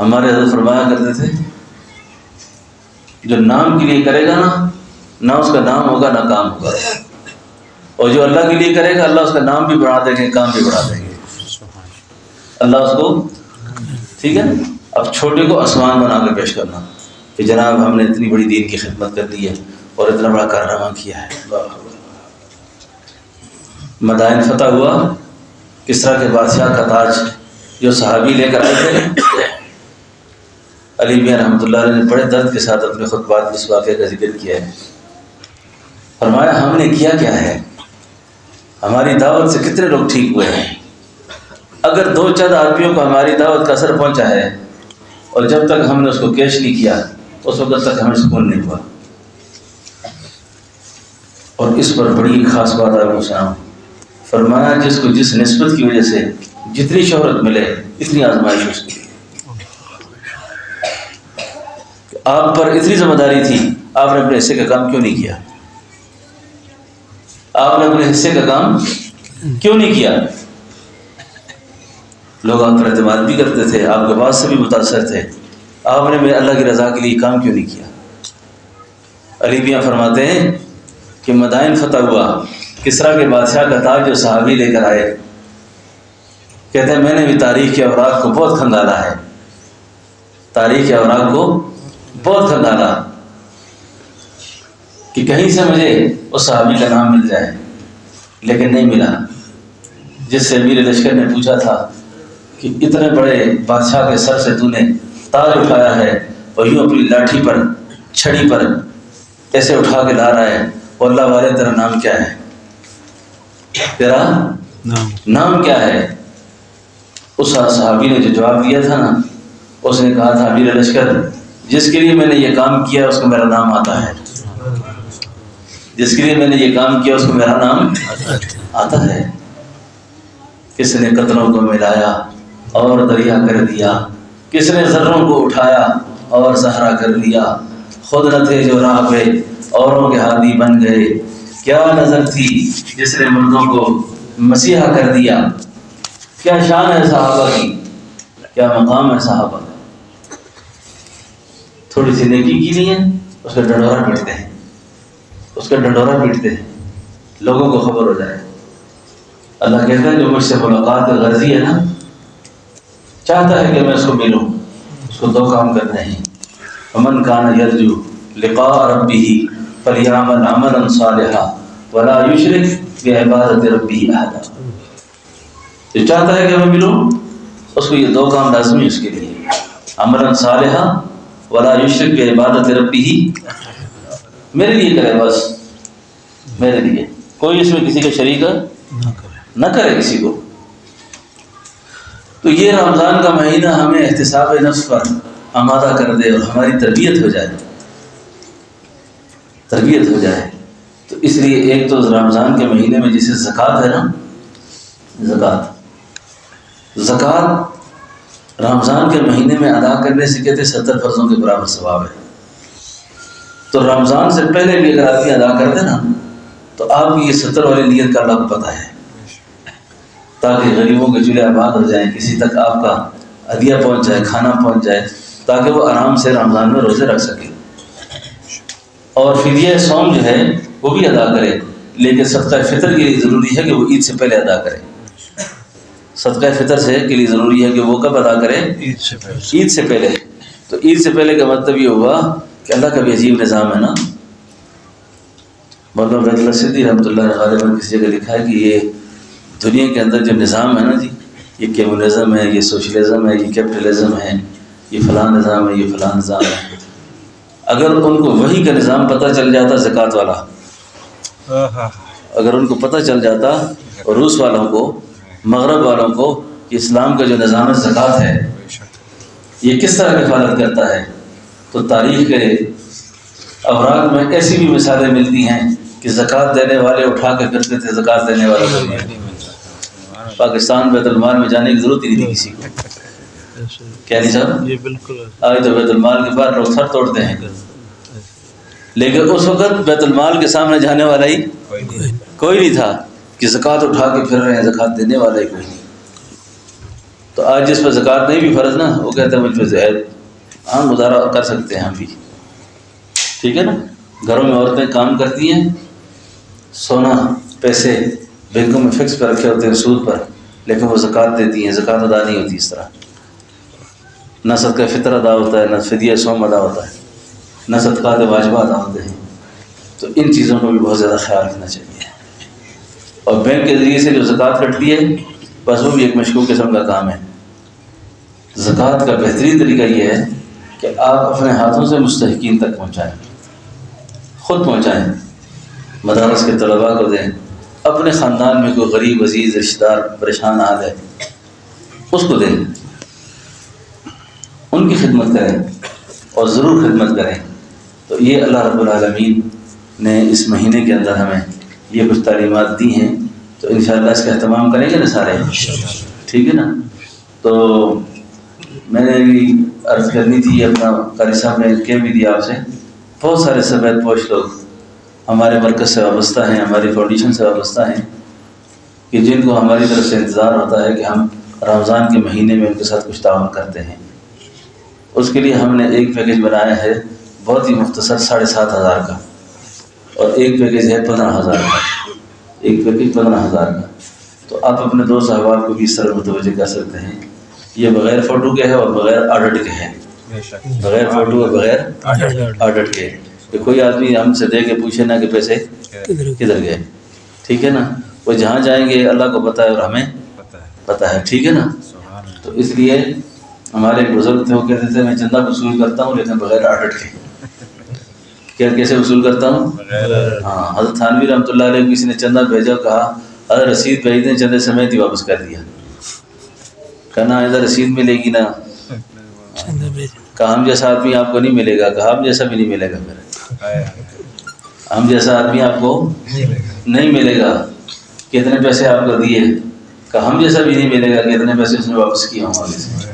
ہمارے حضرت فرمایا کرتے تھے جو نام کے لیے کرے گا نا، نہ اس کا نام ہوگا نہ کام ہوگا. اور جو اللہ کے لیے کرے گا اللہ اس کا نام بھی بڑھا دیں گے، کام بھی بڑھا دیں گے. اللہ اس کو، ٹھیک ہے. اب چھوٹے کو آسمان بنا کے پیش کرنا کہ جناب ہم نے اتنی بڑی دین کی خدمت کر دی ہے اور اتنا بڑا کارنامہ کیا ہے. مدائن فتح ہوا، کسریٰ کے بادشاہ کا تاج جو صحابی لے کر آئے تھے، علی میاں رحمۃ اللہ علیہ نے بڑے درد کے ساتھ اپنے خطبات میں اس واقعے کا ذکر کیا ہے. فرمایا ہم نے کیا کیا ہے، ہماری دعوت سے کتنے لوگ ٹھیک ہوئے ہیں. اگر دو چند آدمیوں کو ہماری دعوت کا اثر پہنچا ہے اور جب تک ہم نے اس کو کیش نہیں کیا اس وقت تک ہمیں سکون نہیں ہوا. اور اس پر بڑی خاص بات آپ کو سناؤں. فرمایا جس کو جس نسبت کی وجہ سے جتنی شہرت ملے اتنی آزمائش اس کی. آپ پر اتنی ذمہ داری تھی، آپ نے اپنے حصے کا کام کیوں نہیں کیا؟ آپ نے اپنے حصے کا کام کیوں نہیں کیا؟ لوگ آپ پر اعتماد بھی کرتے تھے، آپ کے بات سے بھی متاثر تھے، آپ نے اللہ کی رضا کے لیے کام کیوں نہیں کیا؟ علی میاں فرماتے ہیں کہ مدائن فتح ہوا، کسریٰ کے بادشاہ کا تاج جو صحابی لے کر آئے، کہتے ہیں میں نے بھی تاریخ کے اوراق کو بہت کھنگالا ہے، تاریخ کے اوراق کو بہت کھنگالا کہ کہیں سے مجھے اس صحابی کا نام مل جائے، لیکن نہیں ملا. جس سے امیر لشکر نے پوچھا تھا کہ اتنے بڑے بادشاہ کے سر سے تو نے تاج اٹھایا ہے اور یوں اپنی لاٹھی پر، چھڑی پر ایسے اٹھا کے لا رہا ہے، اور اللہ والے تیرا نام کیا ہے؟ تیرا نام کیا ہے؟ اس صحابی نے جو جواب دیا تھا نا، اس نے کہا تھا امیر لشکر جس کے لیے میں نے یہ کام کیا اس کو میرا نام آتا ہے، جس کے لیے میں نے یہ کام کیا اس کو میرا نام آتا ہے. کس نے قطروں کو ملایا اور دریا کر دیا، کس نے ذروں کو اٹھایا اور صحرا کر دیا. خود نہ تھے جو راہ پہ اوروں کے ہادی بن گئے، کیا نظر تھی جس نے مردوں کو مسیحا کر دیا. کیا شان ہے صحابہ کی، کیا مقام ہے صحابہ کا. تھوڑی سی نیکی کی نہیں ہے اس کا ڈنڈورا پیٹتے ہیں، اس کا ڈنڈورا پیٹتے ہیں، لوگوں کو خبر ہو جائے. اللہ کہتا ہے جو مجھ سے ملاقات غرضی ہے نا، چاہتا ہے کہ میں اس کو ملوں، اس کو دو کام کرنے ہیں. ومن کان یرجو لقاء ربہ فلیعمل عملا صالحا ولا یشرک بعبادۃ ربہ احدا. جو چاہتا ہے کہ میں ملوں اس کو یہ دو کام لازمی اس کے لیے، عملا صالحا ولا یشرک بعبادۃ ربہ. میرے لیے کرے، بس میرے لیے، کوئی اس میں کسی کا شریک نہ کرے کسی کو. تو یہ رمضان کا مہینہ ہمیں احتساب نفس پر آمادہ کر دے اور ہماری تربیت ہو جائے، تربیت ہو جائے. تو اس لیے ایک تو رمضان کے مہینے میں جسے زکوٰۃ ہے نا، زکوٰۃ رمضان کے مہینے میں ادا کرنے سے کہتے 70 فرضوں کے برابر ثواب ہے. تو رمضان سے پہلے بھی اگر آدمی ادا کر دے نا تو آپ کی یہ 70 والی نیت کا اللہ کو پتہ ہے، تاکہ غریبوں کے چولہے آباد ہو جائیں، کسی تک آپ کا ہدیہ پہنچ جائے، کھانا پہنچ جائے، تاکہ وہ آرام سے رمضان میں روزے رکھ سکے. اور فدیہ صوم جو ہے وہ بھی ادا کرے، لیکن صدقہ فطر کے لیے ضروری ہے کہ وہ عید سے پہلے ادا کرے. صدقہ فطر سے کے لیے ضروری ہے کہ وہ کب ادا کرے؟ عید سے پہلے. تو عید سے پہلے کا مطلب یہ ہوا کہ اللہ کا بھی عجیب نظام ہے نا. مولانا بیت اللہ صدیقی رحمۃ اللہ علیہ غالباً کسی جگہ لکھا ہے کہ یہ دنیا کے اندر جو نظام ہے نا جی، یہ کمیونزم ہے، یہ سوشلزم ہے، یہ کیپٹلزم ہے، یہ فلاں نظام ہے، یہ فلاں نظام ہے. اگر ان کو وہی کا نظام پتہ چل جاتا زکوٰۃ والا، اگر ان کو پتہ چل جاتا روس والوں کو، مغرب والوں کو، کہ اسلام کا جو نظام زکوٰۃ ہے یہ کس طرح کفالت کرتا ہے، تو تاریخ کے اوراق میں ایسی بھی مثالیں ملتی ہیں کہ زکوٰۃ دینے والے اٹھا کے پھرتے تھے زکوٰۃ دینے والے. پاکستان بیت المال میں جانے کی ضرورت ہی نہیں تھی کسی کو. کیا نہیں صاحب؟ جی بالکل. آج تو بیت المال کے بعد لوگ سر توڑتے ہیں، لیکن اس وقت بیت المال کے سامنے جانے والا ہی کوئی نہیں تھا کہ زکوٰۃ اٹھا کے پھر رہے ہیں، زکوٰۃ دینے والا ہی کوئی نہیں. تو آج جس پر زکوٰۃ نہیں بھی فرض نا، وہ کہتے ہیں مجھ پہ زہر. ہاں گزارا کر سکتے ہیں ہم بھی، ٹھیک ہے نا. گھروں میں عورتیں کام کرتی ہیں، سونا پیسے بینکوں میں فکس پر رکھے ہوتے ہیں سود پر، لیکن وہ زکوٰۃ دیتی ہیں. زکوٰۃ ادا نہیں ہوتی اس طرح. نہ صدقہ فطر ادا ہوتا ہے، نہ فدیہ صوم ادا ہوتا ہے، نہ صدقات واجبہ ادا ہوتے ہیں. تو ان چیزوں کو بھی بہت زیادہ خیال رکھنا چاہیے. اور بینک کے ذریعے سے جو زکوٰۃ کٹتی ہے بس وہ بھی ایک مشکوک قسم کا کام ہے. زکوٰۃ کا بہترین طریقہ یہ ہے کہ آپ اپنے ہاتھوں سے مستحقین تک پہنچائیں، خود پہنچائیں. مدارس کے طلباء کو دیں، اپنے خاندان میں کوئی غریب عزیز رشتہ دار پریشان حال ہے اس کو دیں، ان کی خدمت کریں اور ضرور خدمت کریں. تو یہ اللہ رب العالمین نے اس مہینے کے اندر ہمیں یہ کچھ تعلیمات دی ہیں، تو انشاءاللہ اس کا اہتمام کریں گے نا سارے، ٹھیک ہے نا. تو میں نے بھی عرض کرنی تھی، اپنا قاری صاحب نے کہہ بھی دیا آپ سے. بہت سارے سفید پوش لوگ ہمارے مرکز سے وابستہ ہیں، ہماری فاؤنڈیشن سے وابستہ ہیں، کہ جن کو ہماری طرف سے انتظار ہوتا ہے کہ ہم رمضان کے مہینے میں ان کے ساتھ کچھ تعاون کرتے ہیں. اس کے لیے ہم نے ایک پیکیج بنایا ہے بہت ہی مختصر 7,500 کا، اور ایک پیکیج ہے 15,000 کا. ایک پیکیج 15,000 کا. تو آپ اپنے دوست احباب کو بھی اس طرح متوجہ کر سکتے ہیں. یہ بغیر فوٹو کے ہے اور بغیر آڈٹ کے ہے، بغیر فوٹو اور بغیر آڈٹ کے. کہ کوئی آدمی ہم سے دے کے پوچھے نا کہ پیسے کدھر گئے، ٹھیک ہے نا. وہ جہاں جائیں گے اللہ کو پتہ ہے اور ہمیں پتہ ہے، ٹھیک ہے نا. تو اس لیے ہمارے ایک بزرگ تھے، وہ کہتے تھے میں چندہ وصول کرتا ہوں لیکن بغیر آڈٹ کے. کیا کیسے وصول کرتا ہوں؟ ہاں، حضرت تھانوی رحمۃ اللہ علیہ کسی نے چندہ بھیجا، کہا اگر رسید بھیج دیں، چندے سمیت ہی واپس کر دیا. کہنا ادھر رسید ملے گی نا، کہا ہم جیسا آدمی آپ کو نہیں ملے گا. کہا ہم جیسا بھی نہیں ملے گا، میرے ہم جیسا آدمی آپ کو نہیں ملے گا. کتنے پیسے آپ کو دیے؟ کہا ہم جیسا بھی نہیں ملے گا. کتنے پیسے اس نے واپس کیا ہوں آگے سے،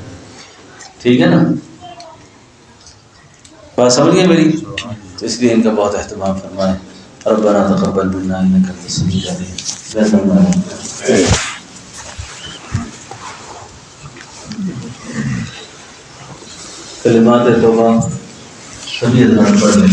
ٹھیک ہے نا. بات سمجھ گئے میری؟ تو اس لیے ان کا بہت اہتمام فرمائیں. ربنا تقبل منا انک انت السمیع العلیم. کلمات توبہ سبھی ادھر پڑھ لیں.